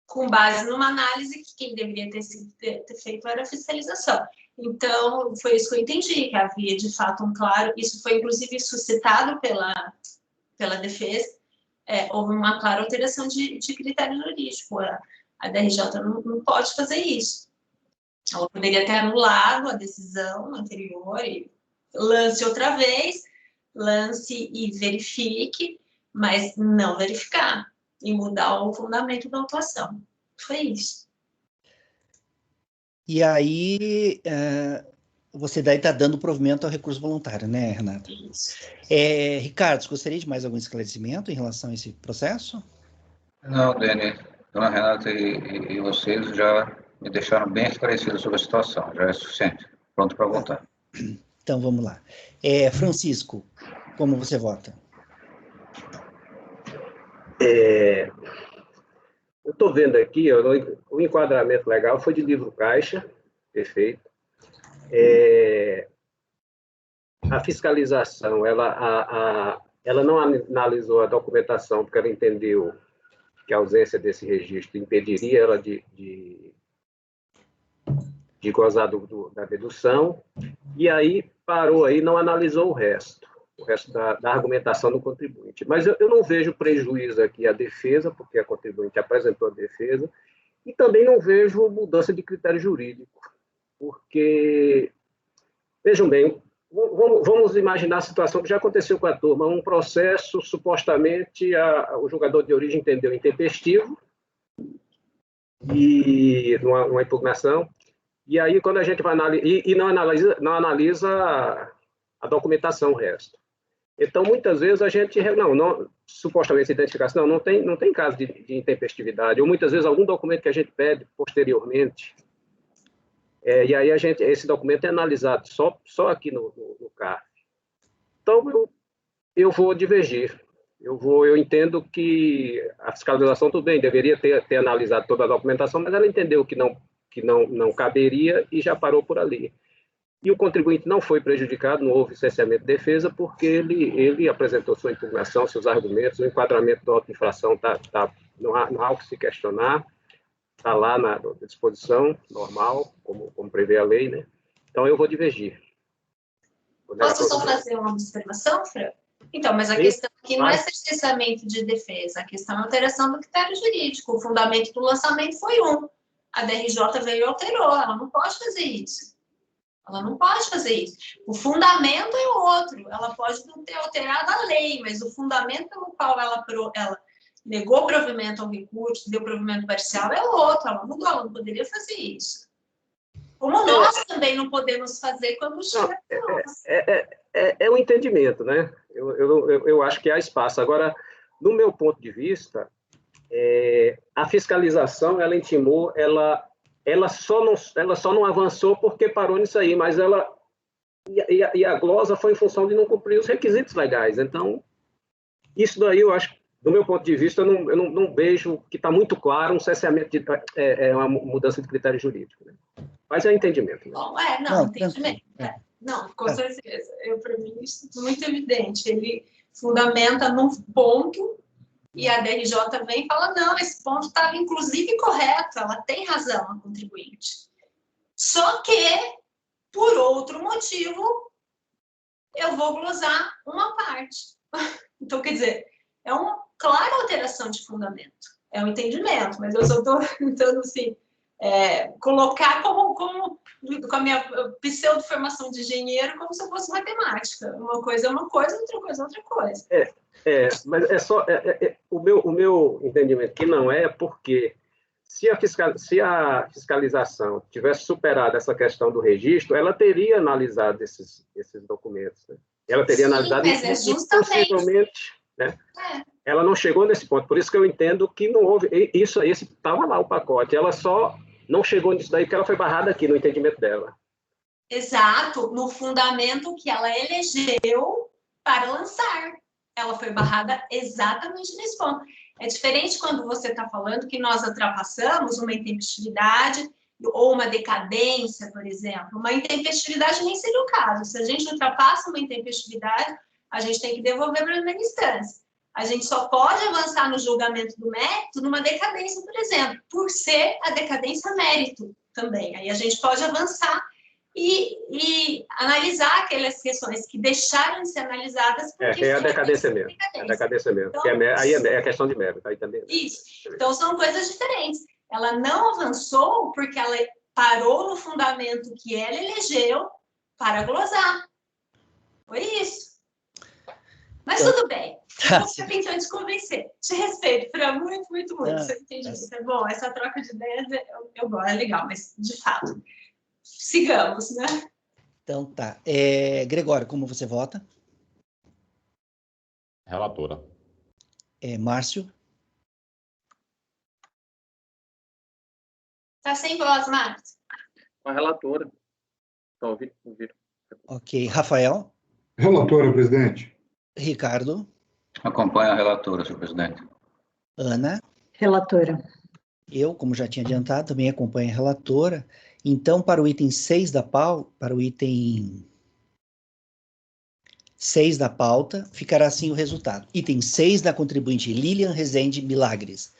Com base numa análise que quem deveria ter feito era a fiscalização. Então, foi isso que eu entendi, que havia, de fato, um claro... Isso foi, inclusive, suscitado pela defesa. Houve uma clara alteração de critério jurídico. A DRJ não pode fazer isso. Ela poderia ter anulado a decisão anterior e lance outra vez, lance e verifique, mas não verificar e mudar o fundamento da autuação. Foi isso. E aí, você daí está dando provimento ao recurso voluntário, né, Renata? Isso. Ricardo, gostaria de mais algum esclarecimento em relação a esse processo? Não, Dani. Dona Renata e vocês já me deixaram bem esclarecido sobre a situação, já é suficiente. Pronto para votar. Então, vamos lá. Francisco, como você vota? Eu estou vendo aqui, o enquadramento legal foi de livro caixa, perfeito. A fiscalização, ela não analisou a documentação, porque ela entendeu que a ausência desse registro impediria ela de gozar da dedução, e aí parou aí, não analisou o resto da argumentação do contribuinte. Mas eu não vejo prejuízo aqui à defesa, porque a contribuinte apresentou a defesa, e também não vejo mudança de critério jurídico, porque, vejam bem, vamos imaginar a situação que já aconteceu com a turma, um processo, supostamente, o julgador de origem entendeu intempestivo, e numa impugnação, e aí quando a gente vai analisar, e não analisa a documentação, o resto. Então, muitas vezes, a gente, supostamente, essa identificação, não tem caso de intempestividade, ou muitas vezes algum documento que a gente pede posteriormente, e aí esse documento é analisado só aqui no CARF. Então, eu vou divergir. Eu entendo que a fiscalização, tudo bem, deveria ter analisado toda a documentação, mas ela entendeu que não caberia e já parou por ali. E o contribuinte não foi prejudicado, não houve cerceamento de defesa, porque ele apresentou sua impugnação, seus argumentos, o enquadramento da auto-infração não há o que se questionar, está lá na disposição normal, como prevê a lei, né? Então, eu vou divergir. Posso só fazer uma observação, Fran? Então, mas a questão aqui não é cerceamento de defesa, a questão é alteração do critério jurídico. O fundamento do lançamento foi um. A DRJ veio e alterou, ela não pode fazer isso. Ela não pode fazer isso. O fundamento é outro. Ela pode não ter alterado a lei, mas o fundamento pelo qual ela negou provimento ao recurso, deu provimento parcial, é outro. Ela mudou, ela não poderia fazer isso. Como nós também não podemos fazer quando chega a nós. É um entendimento, né? Eu acho que há espaço. Agora, no meu ponto de vista, a fiscalização, ela intimou, ela só não avançou porque parou nisso aí, mas e a glosa foi em função de não cumprir os requisitos legais. Então, isso daí eu acho, do meu ponto de vista, eu não vejo que está muito claro um cerceamento, uma mudança de critério jurídico. Né? Mas é entendimento. Né? Bom, entendimento. Não, com certeza. Para mim, isso é muito evidente. Ele fundamenta num ponto e a DRJ vem e fala, não, esse ponto estava inclusive correto, ela tem razão, a contribuinte. Só que, por outro motivo, eu vou glosar uma parte. Então, quer dizer, é uma clara alteração de fundamento. É um entendimento, mas eu só estou tentando, assim, colocar com a minha pseudo-formação de engenheiro como se eu fosse matemática. Uma coisa é uma coisa, outra coisa é outra coisa. Mas é só o meu entendimento que não porque se a fiscalização tivesse superado essa questão do registro, ela teria analisado esses documentos. Né? Ela teria analisado e possivelmente, né? Ela não chegou nesse ponto. Por isso que eu entendo que não houve isso aí, estava lá o pacote. Ela só não chegou nisso daí porque ela foi barrada aqui no entendimento dela. Exato, no fundamento que ela elegeu para lançar. Ela foi barrada exatamente nesse ponto. É diferente quando você está falando que nós ultrapassamos uma intempestividade ou uma decadência, por exemplo. Uma intempestividade nem seria o caso. Se a gente ultrapassa uma intempestividade, a gente tem que devolver para a primeira instância. A gente só pode avançar no julgamento do mérito numa decadência, por exemplo, por ser a decadência mérito também. Aí a gente pode avançar e analisar aquelas questões que deixaram de ser analisadas porque é a decadência mesmo. É a decadência mesmo. Então, aí é a questão de mérito. Aí também. Isso. Então, são coisas diferentes. Ela não avançou porque ela parou no fundamento que ela elegeu para glosar. Foi isso. Mas então, tudo bem. Eu vou tentando te convencer. Te respeito, Fran, muito, muito, muito. Você entende isso? É bom, essa troca de ideias eu gosto, é legal, mas de fato. Sigamos, né? Então tá. Gregório, como você vota? Relatora. Márcio? Tá sem voz, Marcos. Com a relatora. Então, ouviram? Ok. Rafael? Relatora, presidente. Ricardo? Acompanho a relatora, senhor presidente. Ana? Relatora. Eu, como já tinha adiantado, também acompanho a relatora. Então, para o item 6 da pauta, ficará assim o resultado. Item 6 da contribuinte Lilian Rezende Milagres.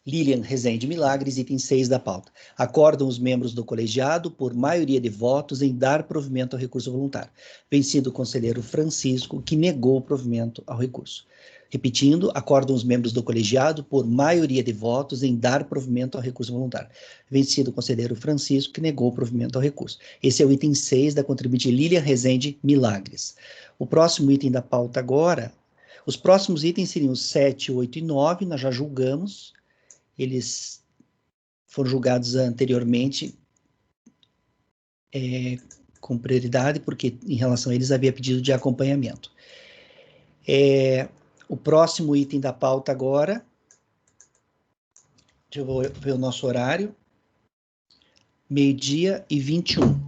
Lilian Rezende Milagres, item 6 da pauta. Acordam os membros do colegiado, por maioria de votos, em dar provimento ao recurso voluntário. Vencido o conselheiro Francisco, que negou o provimento ao recurso. Repetindo, acordam os membros do colegiado, por maioria de votos, em dar provimento ao recurso voluntário. Vencido o conselheiro Francisco, que negou o provimento ao recurso. Esse é o item 6 da contribuinte Lilian Rezende Milagres. O próximo item da pauta agora, os próximos itens seriam 7, 8 e 9, nós já julgamos. Eles foram julgados anteriormente com prioridade, porque em relação a eles havia pedido de acompanhamento. O próximo item da pauta agora, deixa eu ver o nosso horário, 12h21.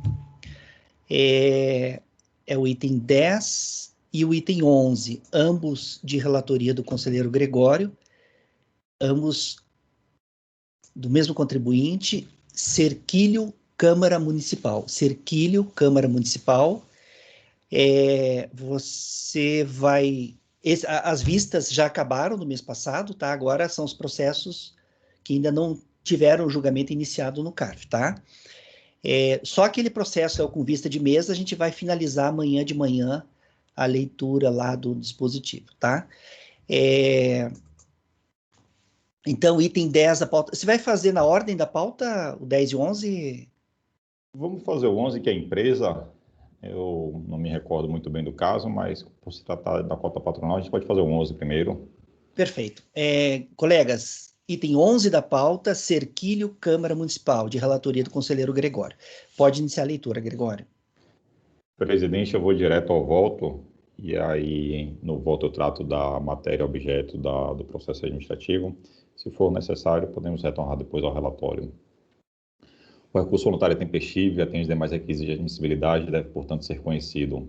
É o item 10 e o item 11, ambos de relatoria do conselheiro Gregório, ambos do mesmo contribuinte, Cerquilho Câmara Municipal. Cerquilho Câmara Municipal. Você vai... as vistas já acabaram no mês passado, tá? Agora são os processos que ainda não tiveram o julgamento iniciado no CARF, tá? Só aquele processo com vista de mesa, a gente vai finalizar amanhã de manhã a leitura lá do dispositivo, tá? Então, item 10 da pauta. Você vai fazer na ordem da pauta o 10 e 11? Vamos fazer o 11, que é a empresa. Eu não me recordo muito bem do caso, mas por se tratar da cota patronal, a gente pode fazer o 11 primeiro. Perfeito. Colegas, item 11 da pauta, Cerquilho Câmara Municipal, de relatoria do conselheiro Gregório. Pode iniciar a leitura, Gregório. Presidente, eu vou direto ao voto, e aí no voto eu trato da matéria objeto do processo administrativo. Se for necessário, podemos retornar depois ao relatório. O recurso voluntário é tempestivo e atende os demais requisitos de admissibilidade e deve, portanto, ser conhecido.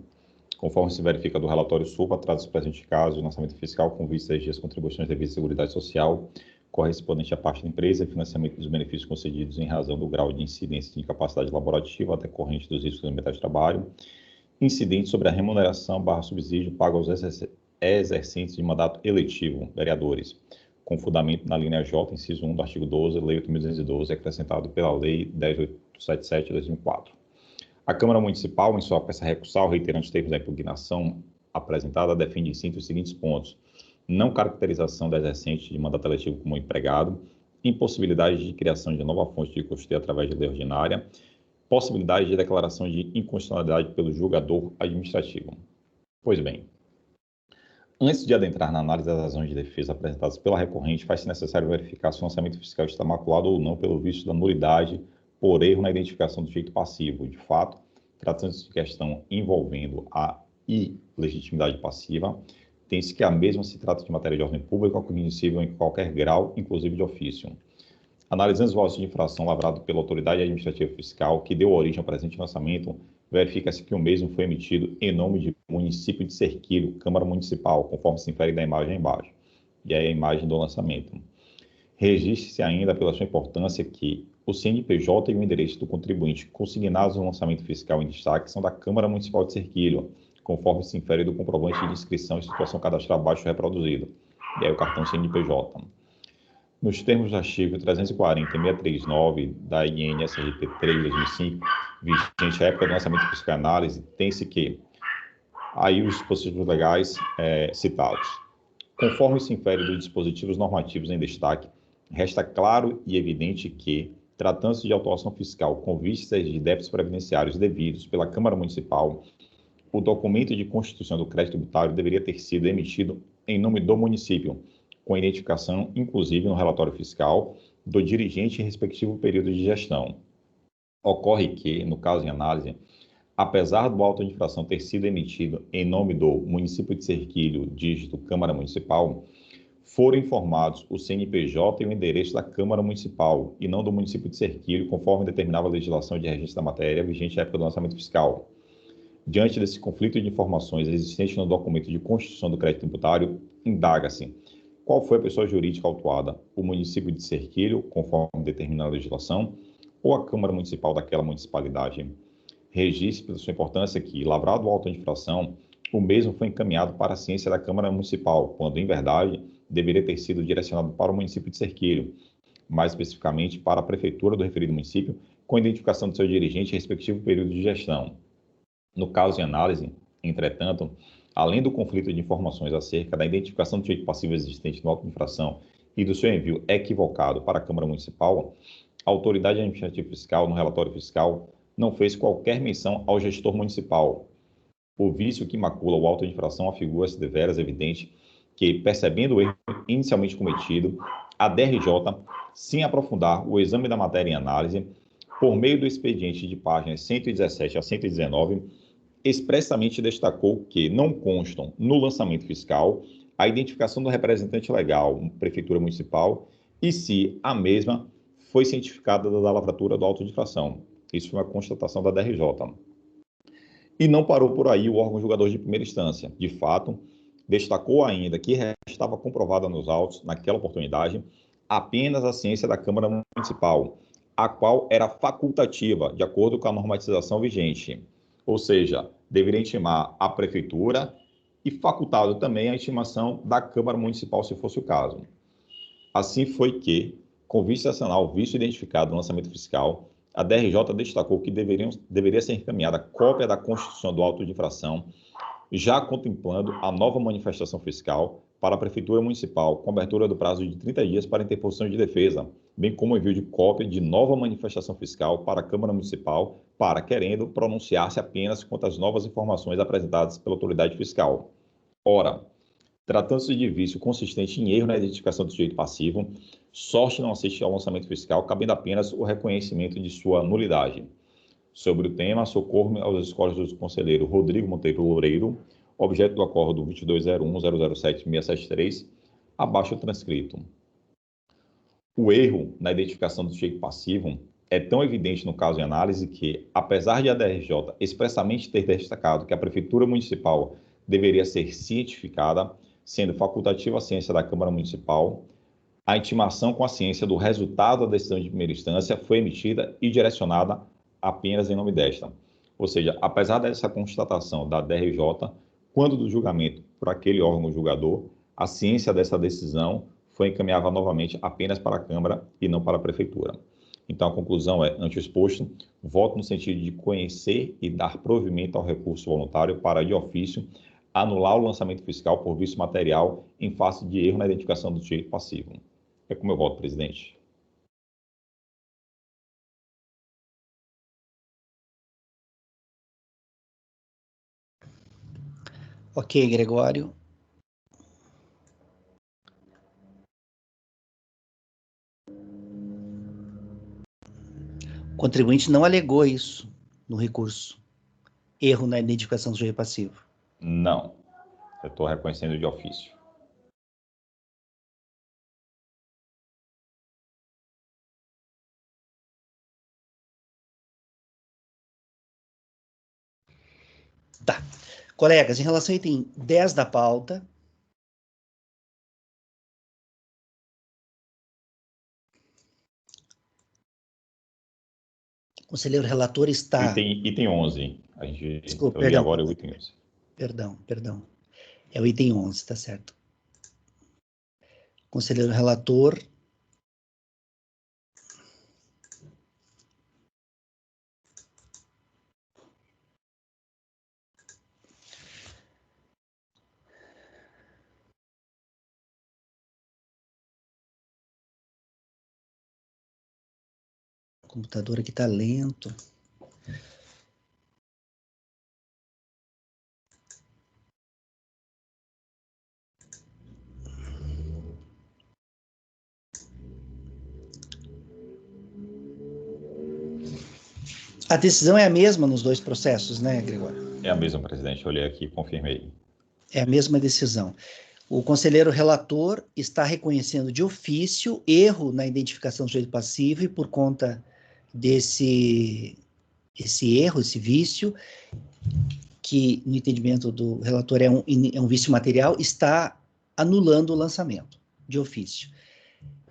Conforme se verifica do relatório SUPA, trata-se do presente caso de lançamento fiscal com vista às contribuições devidas à Seguridade Social, correspondente à parte da empresa e financiamento dos benefícios concedidos em razão do grau de incidência de incapacidade laborativa decorrente dos riscos ambientais de trabalho, incidente sobre a remuneração / subsídio pago aos exercentes de mandato eletivo, vereadores, com fundamento na linha J, inciso 1 do artigo 12, Lei 8.212, acrescentado pela Lei 10.877 de 2004. A Câmara Municipal, em sua peça recursal, reiterando os termos da impugnação apresentada, defende em síntese os seguintes pontos: não caracterização da exercente de mandato eletivo como empregado, impossibilidade de criação de nova fonte de custeio através de lei ordinária, possibilidade de declaração de inconstitucionalidade pelo julgador administrativo. Pois bem, antes de adentrar na análise das razões de defesa apresentadas pela recorrente, faz-se necessário verificar se o lançamento fiscal está maculado ou não pelo vício da nulidade por erro na identificação do direito passivo. De fato, tratando-se de questão envolvendo a ilegitimidade passiva, tem-se que a mesma se trata de matéria de ordem pública, compreensível em qualquer grau, inclusive de ofício. Analisando os votos de infração lavrado pela autoridade administrativa fiscal que deu origem ao presente lançamento, verifica-se que o mesmo foi emitido em nome de município de Cerquilho, Câmara Municipal, conforme se infere da imagem embaixo, e aí a imagem do lançamento. Registre-se ainda pela sua importância que o CNPJ e o endereço do contribuinte consignados no lançamento fiscal em destaque são da Câmara Municipal de Cerquilho, conforme se infere do comprovante de inscrição e situação cadastral abaixo reproduzido, e aí o cartão CNPJ. Nos termos do artigo 340 e 639 da INSRP 3 de 2005, vigente à época do lançamento fiscal e análise, tem-se que aí os dispositivos legais citados. Conforme se infere dos dispositivos normativos em destaque, resta claro e evidente que, tratando-se de autuação fiscal com vistas de débitos previdenciários devidos pela Câmara Municipal, o documento de constituição do crédito tributário deveria ter sido emitido em nome do município, com identificação, inclusive no relatório fiscal, do dirigente em respectivo período de gestão. Ocorre que, no caso em análise, apesar do auto de infração ter sido emitido em nome do município de Cerquilho, dígito Câmara Municipal, foram informados o CNPJ e o endereço da Câmara Municipal e não do município de Cerquilho, conforme determinava a legislação de registro da matéria vigente à época do lançamento fiscal. Diante desse conflito de informações existente no documento de constituição do crédito tributário, indaga-se qual foi a pessoa jurídica autuada, o município de Cerquilho, conforme determina a legislação, ou a Câmara Municipal daquela municipalidade. Registre pela sua importância que, lavrado o auto de infração, o mesmo foi encaminhado para a ciência da Câmara Municipal, quando, em verdade, deveria ter sido direcionado para o município de Cerquilho, mais especificamente para a prefeitura do referido município, com a identificação do seu dirigente e respectivo período de gestão. No caso em análise, entretanto, além do conflito de informações acerca da identificação do direito passivo existente no auto de infração e do seu envio equivocado para a Câmara Municipal, a autoridade administrativa fiscal, no relatório fiscal, não fez qualquer menção ao gestor municipal. O vício que macula o auto de infração afigura-se deveras evidente que, percebendo o erro inicialmente cometido, a DRJ, sem aprofundar o exame da matéria em análise, por meio do expediente de páginas 117 a 119, expressamente destacou que não constam no lançamento fiscal a identificação do representante legal, prefeitura municipal, e se a mesma foi cientificada da lavratura do auto de infração. Isso foi uma constatação da DRJ. E não parou por aí o órgão julgador de primeira instância. De fato, destacou ainda que estava comprovada nos autos, naquela oportunidade, apenas a ciência da Câmara Municipal, a qual era facultativa, de acordo com a normatização vigente. Ou seja, deveria intimar a Prefeitura e facultado também a intimação da Câmara Municipal, se fosse o caso. Assim foi que, com vista a sanar o vício identificado no lançamento fiscal, a DRJ destacou que deveria ser encaminhada cópia da constituição do auto de infração, já contemplando a nova manifestação fiscal para a Prefeitura Municipal, com abertura do prazo de 30 dias para interposição de defesa, bem como envio de cópia de nova manifestação fiscal para a Câmara Municipal, para, querendo, pronunciar-se apenas quanto às novas informações apresentadas pela autoridade fiscal. Ora, tratando-se de vício consistente em erro na identificação do sujeito passivo, sorte não assiste ao lançamento fiscal, cabendo apenas o reconhecimento de sua nulidade. Sobre o tema, socorro-me aos escórios do conselheiro Rodrigo Monteiro Loureiro, objeto do acordo 2201.007.673, abaixo transcrito. O erro na identificação do sujeito passivo é tão evidente no caso em análise que, apesar de a DRJ expressamente ter destacado que a Prefeitura Municipal deveria ser cientificada, sendo facultativa a ciência da Câmara Municipal, a intimação com a ciência do resultado da decisão de primeira instância foi emitida e direcionada apenas em nome desta. Ou seja, apesar dessa constatação da DRJ, quando do julgamento por aquele órgão julgador, a ciência dessa decisão foi encaminhada novamente apenas para a Câmara e não para a Prefeitura. Então, a conclusão é, ante o exposto, voto no sentido de conhecer e dar provimento ao recurso voluntário para, de ofício, anular o lançamento fiscal por vício material em face de erro na identificação do sujeito passivo. É como eu voto, presidente. Ok, Gregório. O contribuinte não alegou isso no recurso. Erro na identificação do sujeito passivo. Não. Eu estou reconhecendo de ofício. Tá. Colegas, em relação ao item 10 da pauta, o conselheiro relator está... Item 11. A gente, Desculpa, eu li perdão. agora o item 11. Perdão. É o item 11, tá certo. Conselheiro relator... O computador aqui está lento. A decisão é a mesma nos dois processos, né, Gregório? É a mesma, presidente. Eu olhei aqui e confirmei. É a mesma decisão. O conselheiro relator está reconhecendo de ofício erro na identificação do sujeito passivo e por conta esse erro, esse vício, que no entendimento do relator é um vício material, está anulando o lançamento de ofício.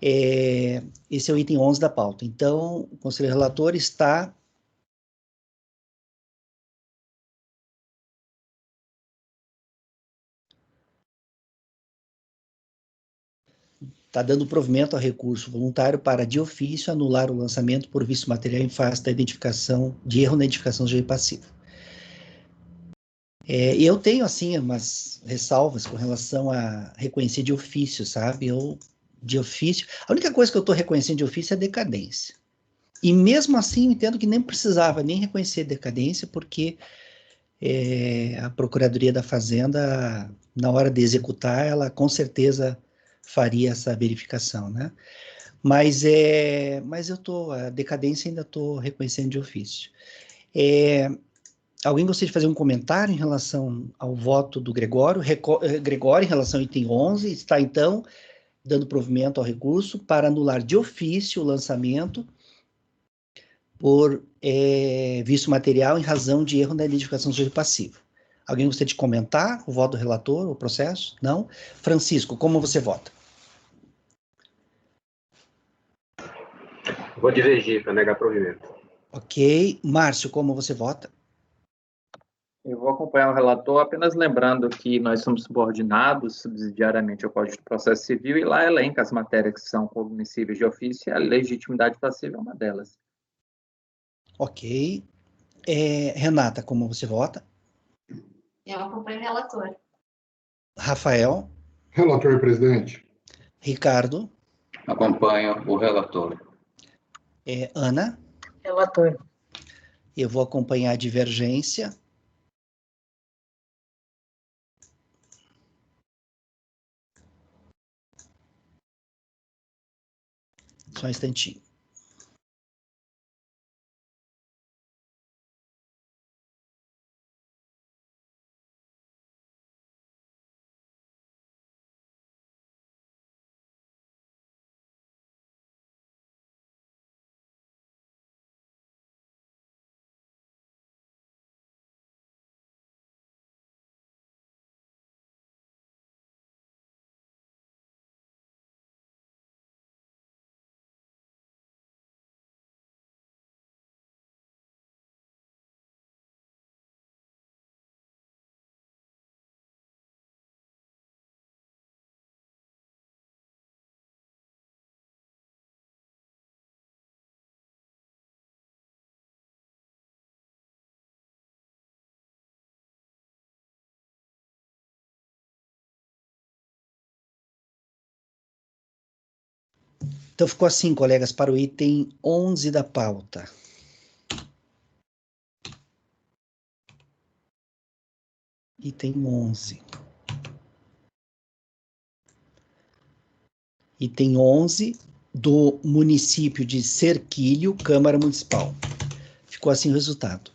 Esse é o item 11 da pauta. Então, o conselheiro relator está dando provimento ao recurso voluntário para, de ofício, anular o lançamento por vício material em face da identificação, de erro na identificação do sujeito passivo. Eu tenho, assim, umas ressalvas com relação a reconhecer de ofício, sabe? De ofício. A única coisa que eu estou reconhecendo de ofício é a decadência. E mesmo assim, eu entendo que nem precisava nem reconhecer decadência, porque a Procuradoria da Fazenda, na hora de executar, ela com certeza faria essa verificação, né? Mas a decadência ainda estou reconhecendo de ofício. Alguém gostaria de fazer um comentário em relação ao voto do Gregório? Gregório, em relação ao item 11, está, então, dando provimento ao recurso para anular de ofício o lançamento por vício material em razão de erro na identificação do sujeito passivo. Alguém gostaria de comentar o voto do relator, o processo? Não? Francisco, como você vota? Vou divergir para negar provimento. Ok. Márcio, como você vota? Eu vou acompanhar o relator, apenas lembrando que nós somos subordinados subsidiariamente ao Código de Processo Civil e lá elenca as matérias que são cognoscíveis de ofício e a legitimidade passiva é uma delas. Ok. Renata, como você vota? Eu acompanho o relator. Rafael? Relator, presidente. Ricardo? Acompanho o relator. Ana? Relator. Eu vou acompanhar a divergência. Só um instantinho. Então, ficou assim, colegas, para o item 11 da pauta. Item 11. Item 11 do município de Cerquilho, Câmara Municipal. Ficou assim o resultado.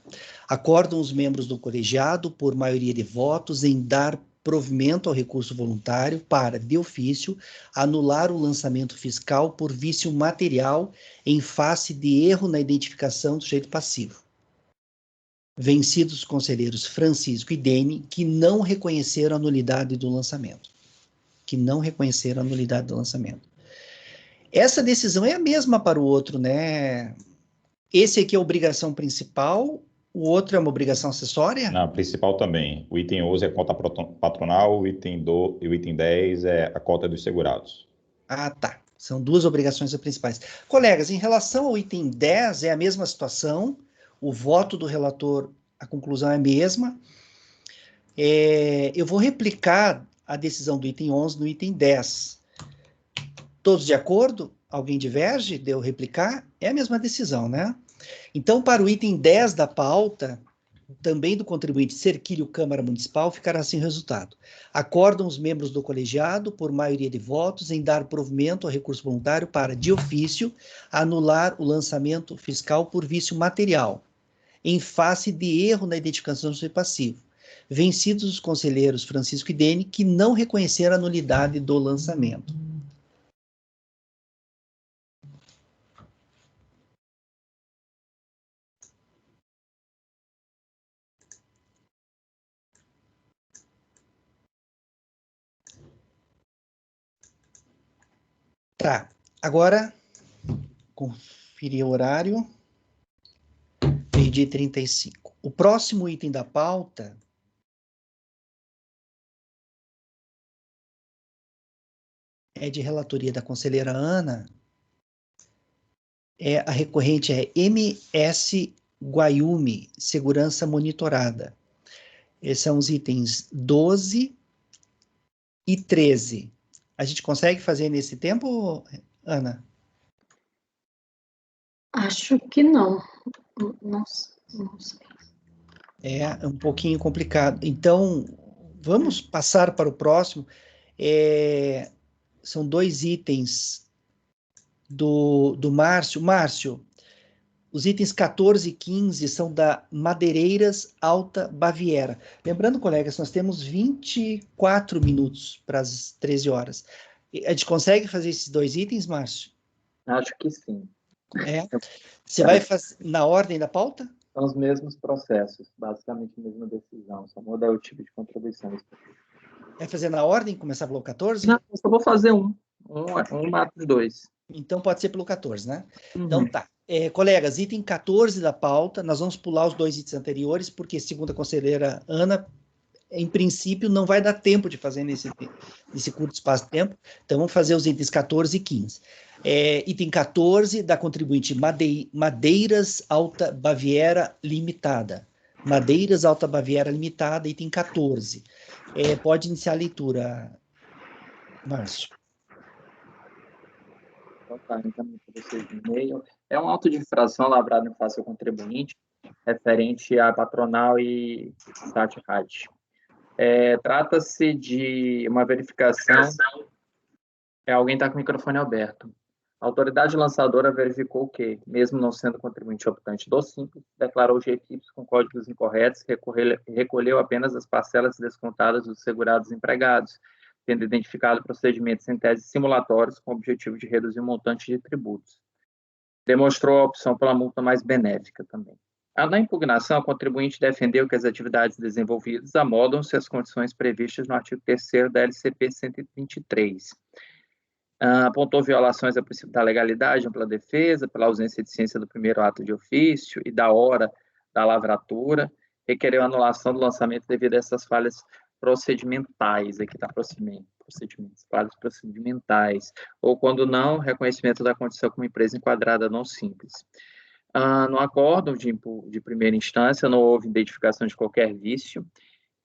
Acordam os membros do colegiado, por maioria de votos, em dar provimento ao recurso voluntário para, de ofício, anular o lançamento fiscal por vício material em face de erro na identificação do sujeito passivo. Vencidos os conselheiros Francisco e Dene, que não reconheceram a nulidade do lançamento. Essa decisão é a mesma para o outro, né? Esse aqui é a obrigação principal, o outro é uma obrigação acessória? Na principal também. O item 11 é a cota patronal, o item 10 é a cota dos segurados. Ah, tá. São duas obrigações principais. Colegas, em relação ao item 10, é a mesma situação. O voto do relator, a conclusão é a mesma. Eu vou replicar a decisão do item 11 no item 10. Todos de acordo? Alguém diverge de eu replicar? É a mesma decisão, né? Então, para o item 10 da pauta, também do contribuinte Cerquilho Câmara Municipal, ficará assim o resultado. Acordam os membros do colegiado, por maioria de votos, em dar provimento ao recurso voluntário para, de ofício, anular o lançamento fiscal por vício material, em face de erro na identificação do sujeito passivo. vencidos os conselheiros Francisco e Dene, que não reconheceram a nulidade do lançamento. Tá, agora, conferir o horário, meio-dia e 35. O próximo item da pauta é de relatoria da conselheira Ana, a recorrente é MS Guayume, segurança monitorada. Esses são os itens 12 e 13. A gente consegue fazer nesse tempo, Ana? Acho que não. Não sei. É um pouquinho complicado. Então, vamos passar para o próximo. São 2 itens do Márcio. Márcio, os itens 14 e 15 são da Madeireiras Alta Baviera. Lembrando, colegas, nós temos 24 minutos para as 13 horas. A gente consegue fazer esses 2 itens, Márcio? Acho que sim. Você vai fazer na ordem da pauta? São os mesmos processos, basicamente a mesma decisão, só muda o tipo de contribuição. Vai fazer na ordem, começar pelo 14? Não, eu só vou fazer um mata os 2. Então pode ser pelo 14, né? Uhum. Então tá. Colegas, item 14 da pauta, nós vamos pular os 2 itens anteriores, porque segundo a conselheira Ana, em princípio não vai dar tempo de fazer nesse curto espaço de tempo, então vamos fazer os itens 14 e 15. Item 14 da contribuinte Madeiras Alta Baviera Limitada. Madeiras Alta Baviera Limitada, item 14. Pode iniciar a leitura, Márcio. Então, para vocês no e-mail. É um auto de infração lavrado em face ao contribuinte, referente à patronal e SAT-RAD. Trata-se de uma verificação. Alguém está com o microfone aberto. A autoridade lançadora verificou que, mesmo não sendo contribuinte optante do Simples, declarou GFIPs com códigos incorretos e recolheu apenas as parcelas descontadas dos segurados empregados, tendo identificado procedimentos em tese simulatórios com o objetivo de reduzir o montante de tributos. Demonstrou a opção pela multa mais benéfica também. Na impugnação, o contribuinte defendeu que as atividades desenvolvidas amodam-se às condições previstas no artigo 3º da LCP 123. Apontou violações ao princípio da legalidade, ampla defesa, pela ausência de ciência do primeiro ato de ofício e da hora da lavratura, requereu anulação do lançamento devido a essas falhas procedimentais, aqui está falhas procedimentais, ou quando não, reconhecimento da condição como empresa enquadrada não simples. No acórdão de primeira instância, não houve identificação de qualquer vício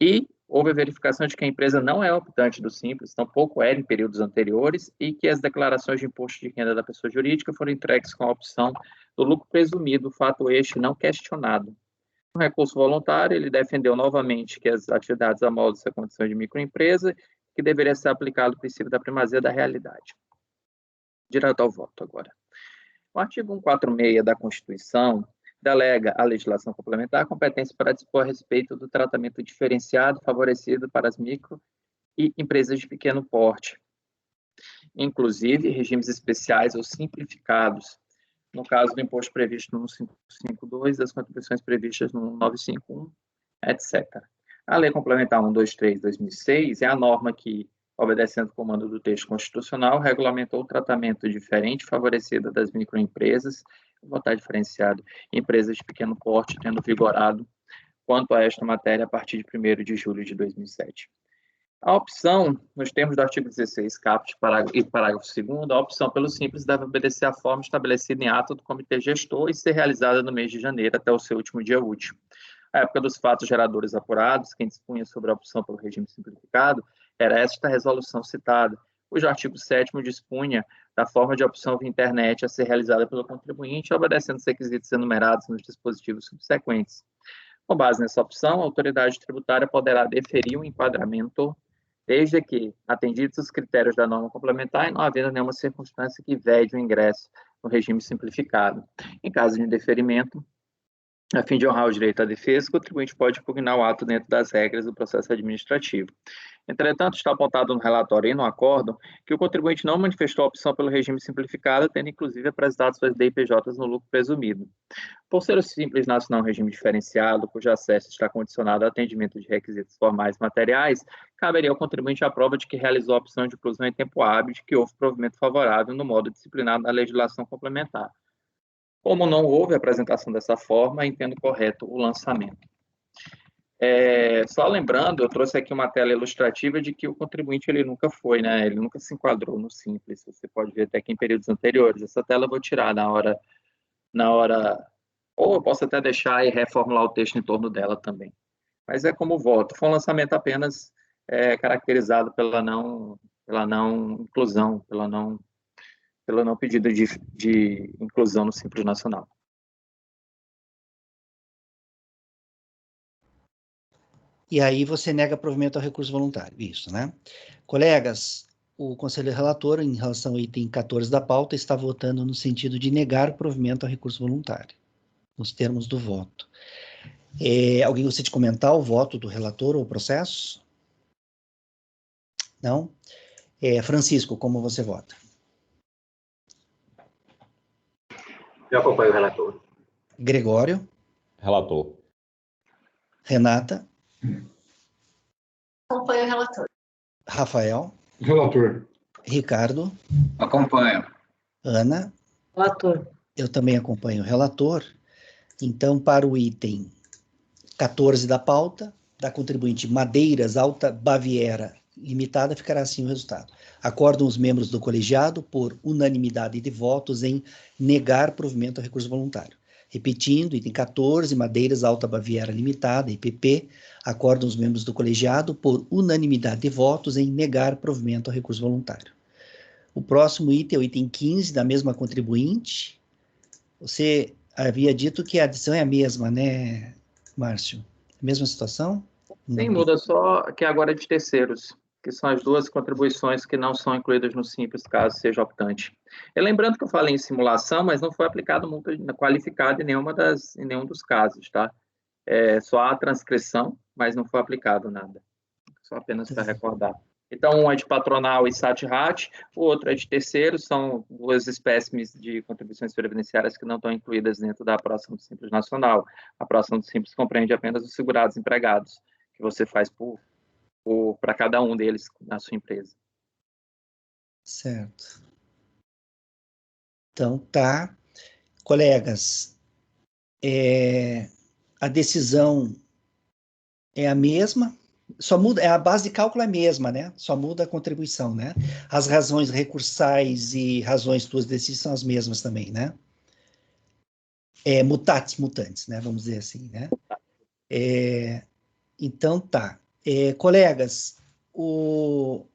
e houve a verificação de que a empresa não é optante do Simples, tampouco era em períodos anteriores, e que as declarações de imposto de renda da pessoa jurídica foram entregues com a opção do lucro presumido, fato este não questionado. No recurso voluntário, ele defendeu novamente que as atividades amoldam-se à condição de microempresa, que deveria ser aplicado o princípio da primazia da realidade. Direto ao voto agora. O artigo 146 da Constituição delega à legislação complementar a competência para dispor a respeito do tratamento diferenciado favorecido para as micro e empresas de pequeno porte, inclusive regimes especiais ou simplificados, no caso do imposto previsto no 552, das contribuições previstas no 951, etc. A Lei Complementar 123/2006 é a norma que, obedecendo o comando do texto constitucional, regulamentou o tratamento diferente favorecido das microempresas, votar diferenciado, empresas de pequeno porte, tendo vigorado quanto a esta matéria a partir de 1º de julho de 2007. A opção, nos termos do artigo 16, caput e parágrafo 2º, a opção pelo Simples deve obedecer à forma estabelecida em ato do comitê gestor e ser realizada no mês de janeiro até o seu último dia útil. À época dos fatos geradores apurados, quem dispunha sobre a opção pelo regime simplificado era esta resolução citada, cujo artigo 7º dispunha da forma de opção via internet a ser realizada pelo contribuinte, obedecendo os requisitos enumerados nos dispositivos subsequentes. Com base nessa opção, a autoridade tributária poderá deferir o enquadramento, desde que, atendidos os critérios da norma complementar e não havendo nenhuma circunstância que vede o ingresso no regime simplificado. Em caso de indeferimento, A fim de honrar o direito à defesa, o contribuinte pode impugnar o ato dentro das regras do processo administrativo. Entretanto, está apontado no relatório e no acórdão que o contribuinte não manifestou a opção pelo regime simplificado, tendo inclusive apresentado suas DIPJs no lucro presumido. Por ser o Simples Nacional um regime diferenciado, cujo acesso está condicionado ao atendimento de requisitos formais e materiais, caberia ao contribuinte a prova de que realizou a opção de inclusão em tempo hábil, de que houve provimento favorável no modo disciplinado da legislação complementar. Como não houve apresentação dessa forma, entendo correto o lançamento. Só lembrando, eu trouxe aqui uma tela ilustrativa de que o contribuinte ele nunca foi, né? Ele nunca se enquadrou no Simples. Você pode ver até que em períodos anteriores. Essa tela eu vou tirar na hora, ou eu posso até deixar e reformular o texto em torno dela também. Mas é como voto. Foi um lançamento apenas caracterizado pela não inclusão, pelo não pedido de inclusão no Simples Nacional. E aí você nega provimento ao recurso voluntário, isso, né? Colegas, o conselheiro relator, em relação ao item 14 da pauta, está votando no sentido de negar o provimento ao recurso voluntário, nos termos do voto. Alguém gostaria de comentar o voto do relator ou o processo? Não? Francisco, como você vota? Eu acompanho o relator. Gregório? Relator. Renata? Acompanho o relator. Rafael? Relator. Ricardo? Acompanho. Ana? Relator. Eu também acompanho o relator. Então, para o item 14 da pauta, da contribuinte Madeiras Alta Baviera Limitada, ficará assim o resultado. Acordam os membros do colegiado por unanimidade de votos em negar provimento ao recurso voluntário. Repetindo, item 14, Madeiras Alta Baviera Limitada, IPP, acordam os membros do colegiado por unanimidade de votos em negar provimento ao recurso voluntário. O próximo item é o item 15, da mesma contribuinte. Você havia dito que a adição é a mesma, né, Márcio? Mesma situação? Sim, muda só que agora é de terceiros, que são as duas contribuições que não são incluídas no Simples, caso seja optante. E lembrando que eu falei em simulação, mas não foi aplicada multa qualificada em nenhum dos casos, tá? Só a transcrição, mas não foi aplicado nada. Só apenas para recordar. Então, um é de patronal e SAT-RAT, o outro é de terceiros, são duas espécimes de contribuições previdenciárias que não estão incluídas dentro da apuração do Simples Nacional. A apuração do Simples compreende apenas os segurados empregados, que você faz para cada um deles na sua empresa. Certo. Então, tá. Colegas, a decisão é a mesma, só muda, a base de cálculo é a mesma, né? Só muda a contribuição, né? As razões recursais e razões tuas decisões são as mesmas também, né? Mutantes, né? Vamos dizer assim, né? Então, tá. Colegas,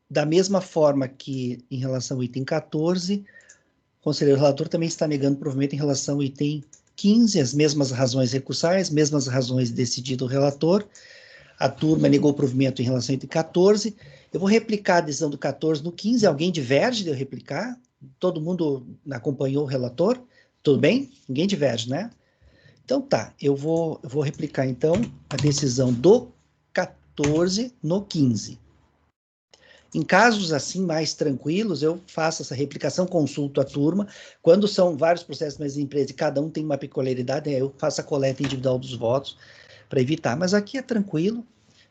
da mesma forma que em relação ao item 14, o conselheiro relator também está negando provimento em relação ao item 15, as mesmas razões recursais, mesmas razões decidido o relator. A turma negou provimento em relação ao item 14. Eu vou replicar a decisão do 14 no 15. Alguém diverge de eu replicar? Todo mundo acompanhou o relator? Tudo bem? Ninguém diverge, né? Então tá, eu vou replicar então a decisão do 14 no 15. Em casos assim mais tranquilos, eu faço essa replicação, consulto a turma. Quando são vários processos nas empresas e cada um tem uma peculiaridade, eu faço a coleta individual dos votos para evitar. Mas aqui é tranquilo,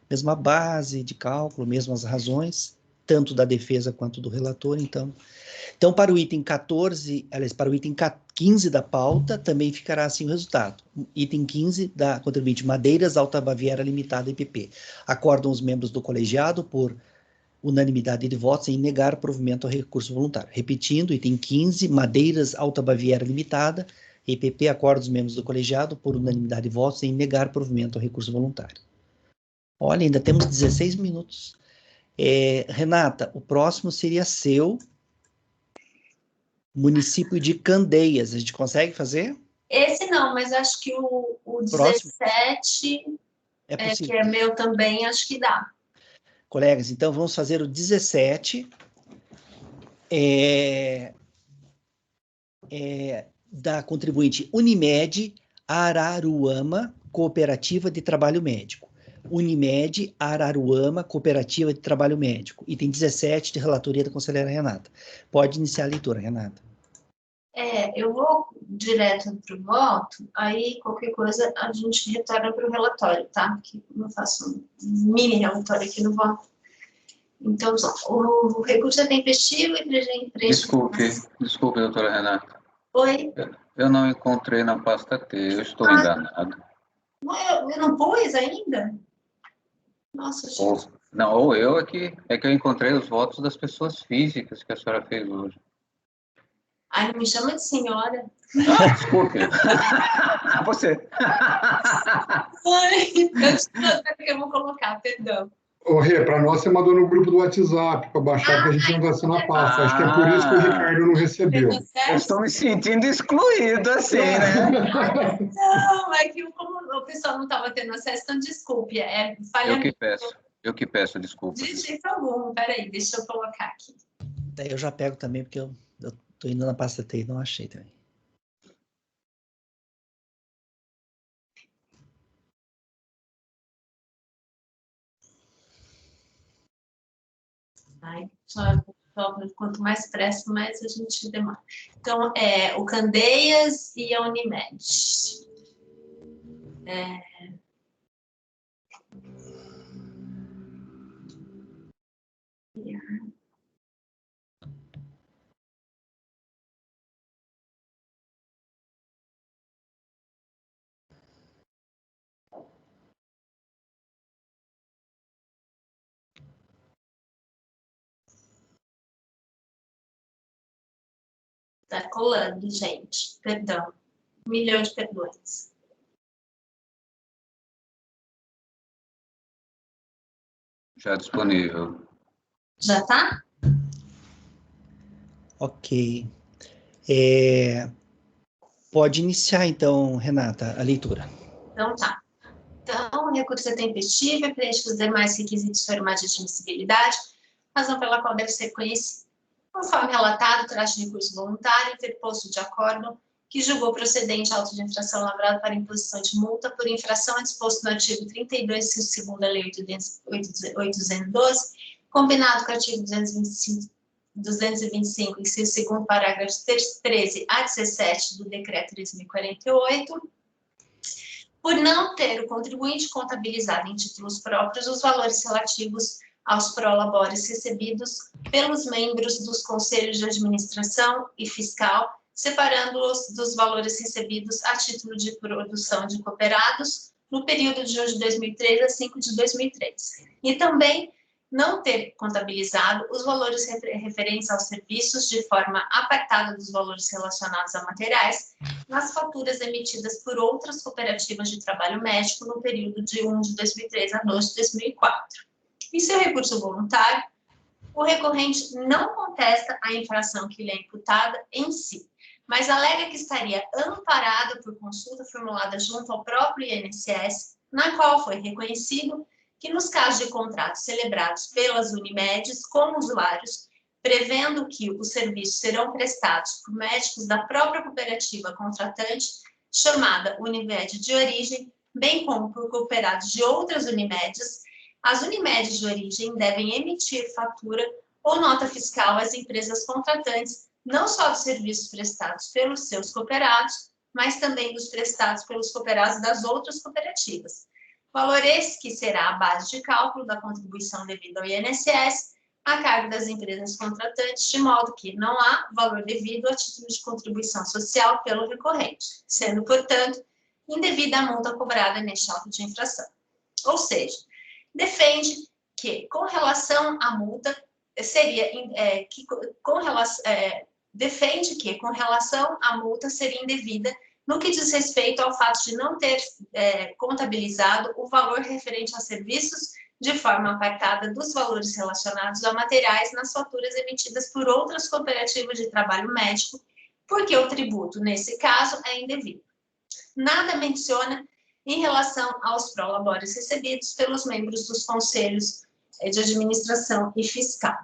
mesma base de cálculo, mesmas razões, tanto da defesa quanto do relator. Então para o item 14, aliás, para o item 15 da pauta, também ficará assim o resultado. Item 15 da contribuinte Madeiras Alta Baviera Limitada, IPP. Acordam os membros do colegiado por unanimidade de votos em negar provimento ao recurso voluntário. Repetindo, item 15, Madeiras Alta Baviera Limitada, IPP, acorda os membros do colegiado por unanimidade de votos em negar provimento ao recurso voluntário. Olha, ainda temos 16 minutos. Renata, o próximo seria seu, município de Candeias. A gente consegue fazer? Esse não, mas acho que o 17, que é meu também, acho que dá. Colegas, então vamos fazer o 17, da contribuinte Unimed, Araruama Cooperativa de Trabalho Médico. Unimed Araruama Cooperativa de Trabalho Médico. Item 17 de relatoria da conselheira Renata. Pode iniciar a leitura, Renata. Eu vou direto para o voto, aí qualquer coisa a gente retorna para o relatório, tá? Porque eu faço um mini relatório aqui no voto. Então, o recurso é tempestivo e Desculpe, doutora Renata. Oi? Eu não encontrei na pasta T, eu estou enganado. Eu não pus ainda? Nossa, gente. Ou eu aqui, é que eu encontrei os votos das pessoas físicas que a senhora fez hoje. Ai, não me chama de senhora. Desculpe. Você. Eu vou colocar, perdão. Ô, Rê, para nós você mandou no grupo do WhatsApp para baixar, que a gente não está sendo a pasta. Acho que é por isso que o Ricardo não recebeu. Eu estou me sentindo excluído, assim, né? Não, é que como o pessoal não estava tendo acesso, então desculpe. Eu que peço desculpa. De jeito algum, peraí, deixa eu colocar aqui. Daí eu já pego também, porque eu tô indo na pasta T e não achei também. Quanto mais pressa, mais a gente demora. Então, o Candeias e a Unimed. Tá colando, gente. Perdão. 1 milhão de perdões. Já disponível. Já tá? Ok. Pode iniciar, então, Renata, a leitura. Então, tá. Então, o recurso é tempestivo e preenche os demais requisitos formal de admissibilidade, razão pela qual deve ser conhecido. Conforme relatado, trata de recurso voluntário interposto de acordo que julgou procedente auto de infração lavrado para imposição de multa por infração disposto no artigo 32, segundo a Lei 8.212, combinado com o artigo 225, inciso segundo, parágrafos 13 a 17 do Decreto 3.048, por não ter o contribuinte contabilizado em títulos próprios os valores relativos aos prolabores recebidos pelos membros dos conselhos de administração e fiscal, separando-os dos valores recebidos a título de produção de cooperados no período de 1 de 2003 a 5 de 2003. E também não ter contabilizado os valores referentes aos serviços de forma apartada dos valores relacionados a materiais nas faturas emitidas por outras cooperativas de trabalho médico no período de 1 de 2003 a 2 de 2004. Em seu recurso voluntário, o recorrente não contesta a infração que lhe é imputada em si, mas alega que estaria amparado por consulta formulada junto ao próprio INSS, na qual foi reconhecido que nos casos de contratos celebrados pelas Unimedes com usuários, prevendo que os serviços serão prestados por médicos da própria cooperativa contratante, chamada Unimed de origem, bem como por cooperados de outras Unimedes, as Unimedes de origem devem emitir fatura ou nota fiscal às empresas contratantes, não só dos serviços prestados pelos seus cooperados, mas também dos prestados pelos cooperados das outras cooperativas. Valor esse que será a base de cálculo da contribuição devida ao INSS a cargo das empresas contratantes, de modo que não há valor devido a título de contribuição social pelo recorrente, sendo, portanto, indevida a multa cobrada neste auto de infração. Ou seja, defende que, com relação à multa, defende que, com relação à multa, seria indevida no que diz respeito ao fato de não ter contabilizado o valor referente a serviços de forma apartada dos valores relacionados a materiais nas faturas emitidas por outras cooperativas de trabalho médico, porque o tributo, nesse caso, é indevido. Nada menciona em relação aos prolabores recebidos pelos membros dos conselhos de administração e fiscal.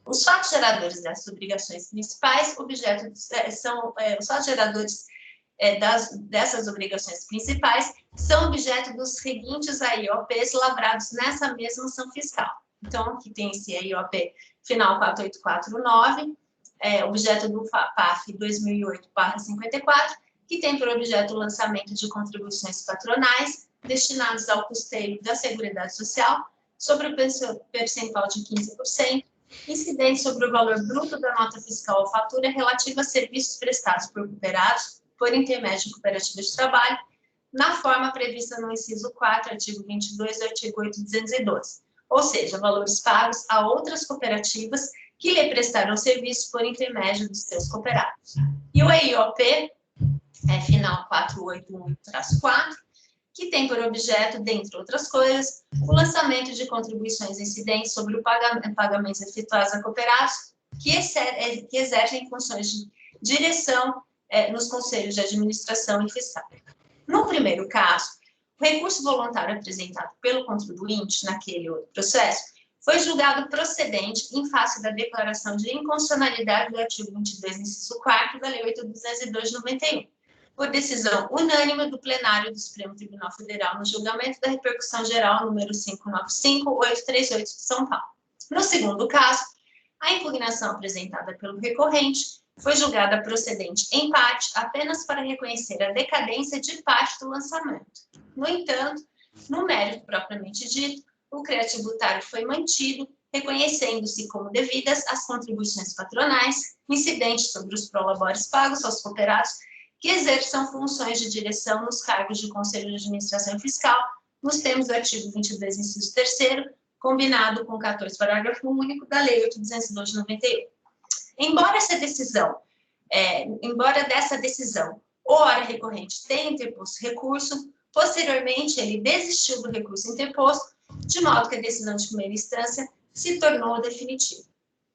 Os fatos geradores dessas obrigações principais, são os fatos geradores dessas obrigações principais são objeto dos seguintes AIOPs lavrados nessa mesma ação fiscal. Então, aqui tem esse AIOP final 4849, objeto do PAF 2008/54, que tem por objeto o lançamento de contribuições patronais destinadas ao custeio da Seguridade Social, sobre o percentual de 15%, incidente sobre o valor bruto da nota fiscal ou fatura relativa a serviços prestados por cooperados, por intermédio de cooperativas de trabalho, na forma prevista no inciso 4, artigo 22 e artigo 8.212, ou seja, valores pagos a outras cooperativas que lhe prestaram serviço por intermédio dos seus cooperados. E o EIOP, final 481-4, que tem por objeto, dentre outras coisas, o lançamento de contribuições incidentes sobre o pagamentos efetuados a cooperados que exercem funções de direção nos conselhos de administração e fiscal. No primeiro caso, o recurso voluntário apresentado pelo contribuinte naquele outro processo foi julgado procedente em face da declaração de inconstitucionalidade do artigo 22, inciso 4 da Lei 8.202 de 91, por decisão unânime do plenário do Supremo Tribunal Federal no julgamento da repercussão geral número 595-838 de São Paulo. No segundo caso, a impugnação apresentada pelo recorrente foi julgada procedente em parte apenas para reconhecer a decadência de parte do lançamento. No entanto, no mérito propriamente dito, o crédito tributário foi mantido, reconhecendo-se como devidas as contribuições patronais incidentes sobre os prolabores pagos aos cooperados que exerçam funções de direção nos cargos de Conselho de Administração Fiscal, nos termos do artigo 22, inciso 3º, combinado com o 14, parágrafo único da Lei 8.202 de 91. Embora dessa decisão o ora recorrente tenha interposto recurso, posteriormente ele desistiu do recurso interposto, de modo que a decisão de primeira instância se tornou definitiva.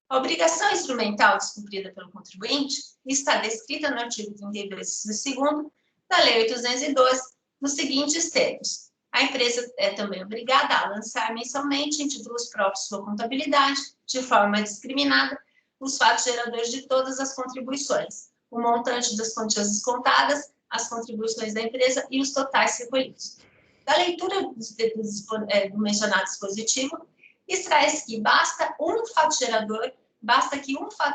A obrigação instrumental descumprida pelo contribuinte está descrita no artigo 32, inciso 2º, da Lei 812, nos seguintes termos. A empresa é também obrigada a lançar mensalmente, em títulos próprios de sua contabilidade, de forma discriminada, os fatos geradores de todas as contribuições, o montante das quantias descontadas, as contribuições da empresa e os totais recolhidos. Da leitura do mencionado dispositivo, extrai-se que basta que um fato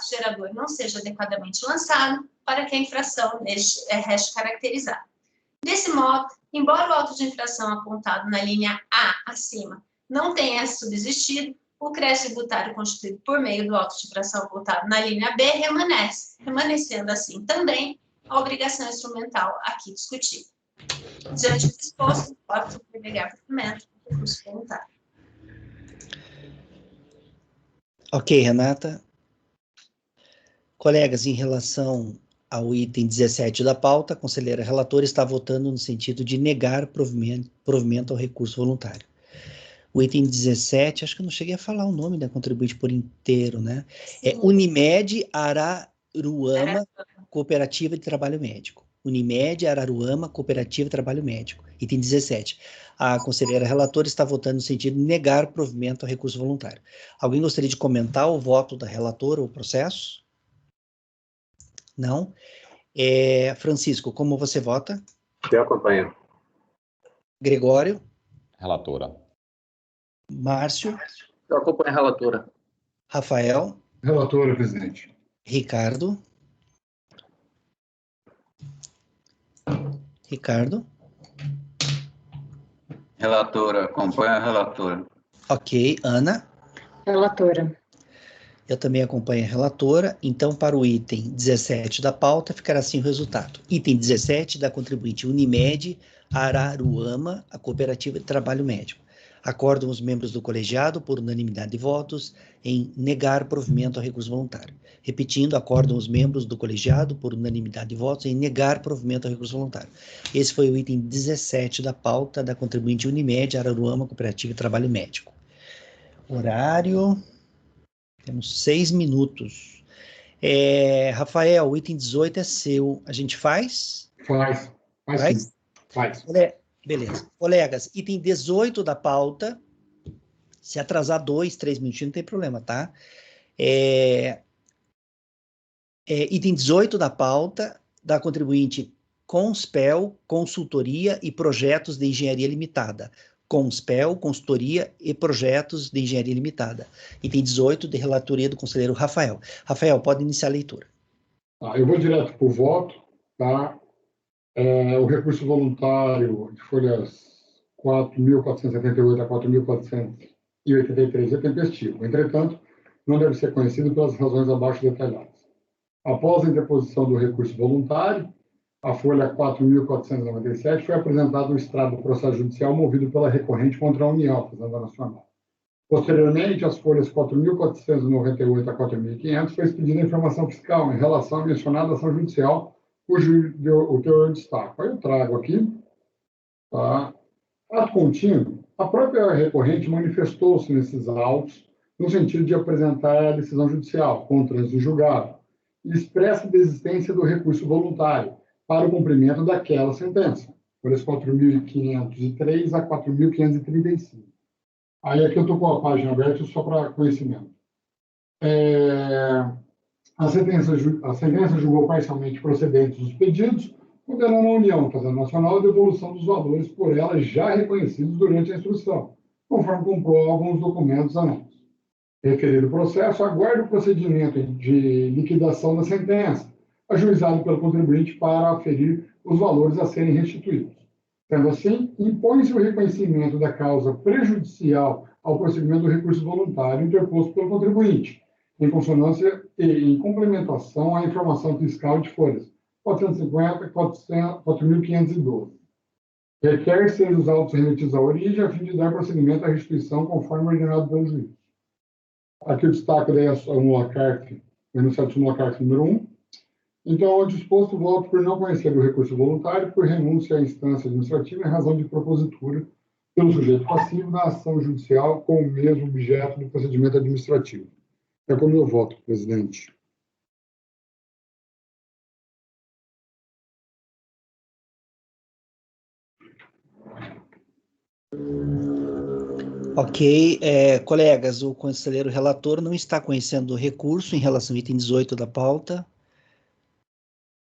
gerador não seja adequadamente lançado para que a infração reste caracterizada. Desse modo, embora o auto de infração apontado na linha A acima não tenha subsistido, o crédito tributário constituído por meio do auto de infração apontado na linha B remanecendo assim também a obrigação instrumental aqui discutida. Diante do exposto, pode negar provimento do recurso voluntário. Ok, Renata. Colegas, em relação ao item 17 da pauta, a conselheira relatora está votando no sentido de negar provimento ao recurso voluntário. O item 17, acho que eu não cheguei a falar o nome da contribuinte por inteiro, né? É Unimed Araruama Cooperativa de Trabalho Médico. Unimed Araruama Cooperativa de Trabalho Médico. Item 17. A conselheira relatora está votando no sentido de negar provimento ao recurso voluntário. Alguém gostaria de comentar o voto da relatora ou o processo? Não? Francisco, como você vota? Eu acompanho. Gregório? Relatora. Márcio? Eu acompanho a relatora. Rafael? Relatora, presidente. Ricardo? Relatora, acompanha a relatora. Ok. Ana? Relatora. Eu também acompanho a relatora. Então, para o item 17 da pauta, ficará assim o resultado. Item 17 da contribuinte Unimed Araruama, a Cooperativa de Trabalho Médico. Acordam os membros do colegiado, por unanimidade de votos, em negar provimento ao recurso voluntário. Repetindo, acordam os membros do colegiado, por unanimidade de votos, em negar provimento ao recurso voluntário. Esse foi o item 17 da pauta da contribuinte Unimed Araruama, Cooperativa de Trabalho Médico. Horário... Temos 6 minutos. Rafael, o item 18 é seu. A gente faz? Faz. Sim. Faz. Beleza. Colegas, item 18 da pauta, se atrasar 2, 3 minutinhos, não tem problema, tá? Item 18 da pauta, da contribuinte Conspel, Consultoria e Projetos de Engenharia Limitada. Conspel, Consultoria e Projetos de Engenharia Limitada. Item 18, de relatoria do conselheiro Rafael. Rafael, pode iniciar a leitura. Eu vou direto para o voto, tá? O recurso voluntário de folhas 4.478 a 4.483 é tempestivo. Entretanto, não deve ser conhecido pelas razões abaixo detalhadas. Após a interposição do recurso voluntário, a folha 4.497 foi apresentado o extrato do processo judicial movido pela recorrente contra a União, Fazenda Nacional. Posteriormente, as folhas 4.498 a 4.500 foi expedida a informação fiscal em relação à mencionada ação judicial, cujo o teor eu destaco. Aí eu trago aqui, tá? Ato contínuo, a própria recorrente manifestou-se nesses autos no sentido de apresentar a decisão judicial com trânsito julgado e expressa a desistência do recurso voluntário para o cumprimento daquela sentença, folhas 4.503 a 4.535. Aí aqui eu estou com a página aberta só para conhecimento. A sentença julgou parcialmente procedentes os pedidos, condenando a União Fazenda Nacional a devolução dos valores por ela já reconhecidos durante a instrução, conforme comprovam os documentos anexos. Referido processo, aguarda o procedimento de liquidação da sentença, ajuizado pelo contribuinte para aferir os valores a serem restituídos. Sendo assim, impõe-se o reconhecimento da causa prejudicial ao procedimento do recurso voluntário interposto pelo contribuinte, em consonância e em complementação à informação fiscal de folhas 450 e 4.512. Requer ser os autos remetidos à origem a fim de dar procedimento à restituição conforme ordenado pelo juiz. Aqui eu destaco daí a súmula CARF, o enunciado de súmula CARF número 1. Então, o disposto voto por não conhecer o recurso voluntário por renúncia à instância administrativa em razão de propositura pelo sujeito passivo na ação judicial com o mesmo objeto do procedimento administrativo. É como eu voto, presidente. Ok, colegas, o conselheiro relator não está conhecendo o recurso em relação ao item 18 da pauta,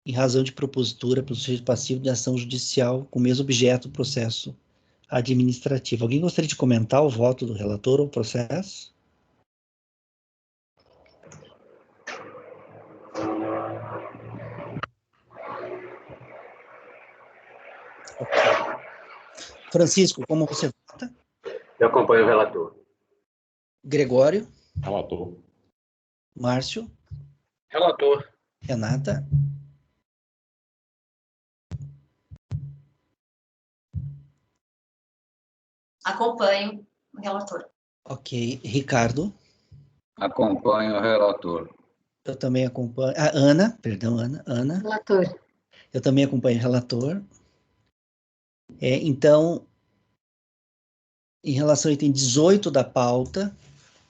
em razão de propositura pelo sujeito passivo de ação judicial com o mesmo objeto do processo administrativo. Alguém gostaria de comentar o voto do relator ou processo? Okay. Francisco, como você vota? Eu acompanho o relator. Gregório? Relator. Márcio? Relator. Renata? Acompanho o relator. Ok. Ricardo? Acompanho o relator. Eu também acompanho. Ana, perdão, Ana. Relator. Eu também acompanho o relator. Então, em relação ao item 18 da pauta,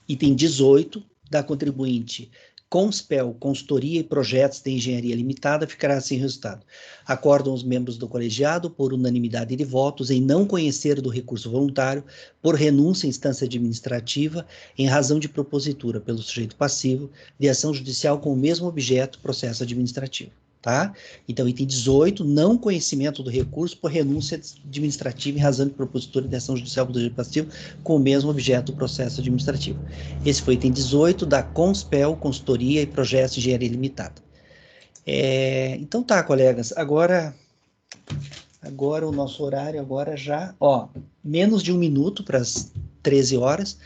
item 18 da contribuinte Conspel, Consultoria e Projetos de Engenharia Limitada, ficará sem resultado. Acordam os membros do colegiado, por unanimidade de votos, em não conhecer do recurso voluntário, por renúncia à instância administrativa, em razão de propositura pelo sujeito passivo, de ação judicial com o mesmo objeto, processo administrativo. Tá? Então, item 18, não conhecimento do recurso por renúncia administrativa em razão de propositura de ação judicial do sujeito passivo com o mesmo objeto do processo administrativo. Esse foi o item 18 da Conspel, Consultoria e Projetos de Engenharia Limitada. Então tá, colegas, agora o nosso horário agora já, menos de 1 minuto para as 13 horas.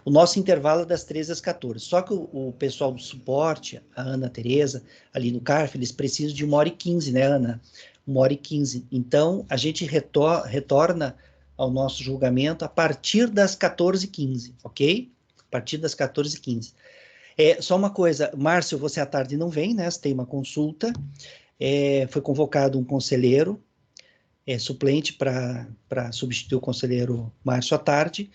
O nosso intervalo é das 13 às 14. Só que o pessoal do suporte, a Ana Tereza, ali no CARF, eles precisam de 1h15, né, Ana? 1h15. Então, a gente retorna ao nosso julgamento a partir das 14h15, ok? A partir das 14h15. Só uma coisa, Márcio, você à tarde não vem, né? Você tem uma consulta. Foi convocado um conselheiro suplente para substituir o conselheiro Márcio à tarde.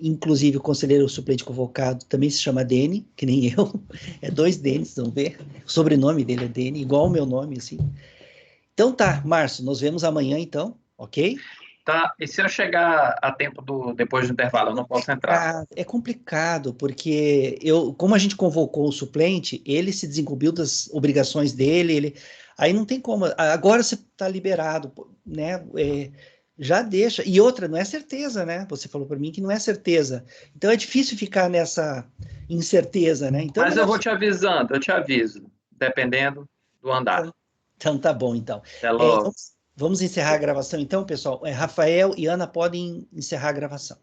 Inclusive o conselheiro suplente convocado também se chama Dene, que nem eu, 2 Denes, vamos ver, o sobrenome dele é Dene, igual o meu nome, assim. Então tá, Márcio, nos vemos amanhã então, ok? Tá, e se eu chegar a tempo depois do intervalo, eu não posso entrar? É complicado, porque como a gente convocou o suplente, ele se desincumbiu das obrigações dele, aí não tem como. Agora você está liberado, né? Já deixa. E outra, não é certeza, né? Você falou para mim que não é certeza. Então é difícil ficar nessa incerteza, né? Então, Mas eu vou te avisando, eu te aviso, dependendo do andar. Então tá bom, então. Até logo. Vamos encerrar a gravação, então, pessoal. Rafael e Ana podem encerrar a gravação.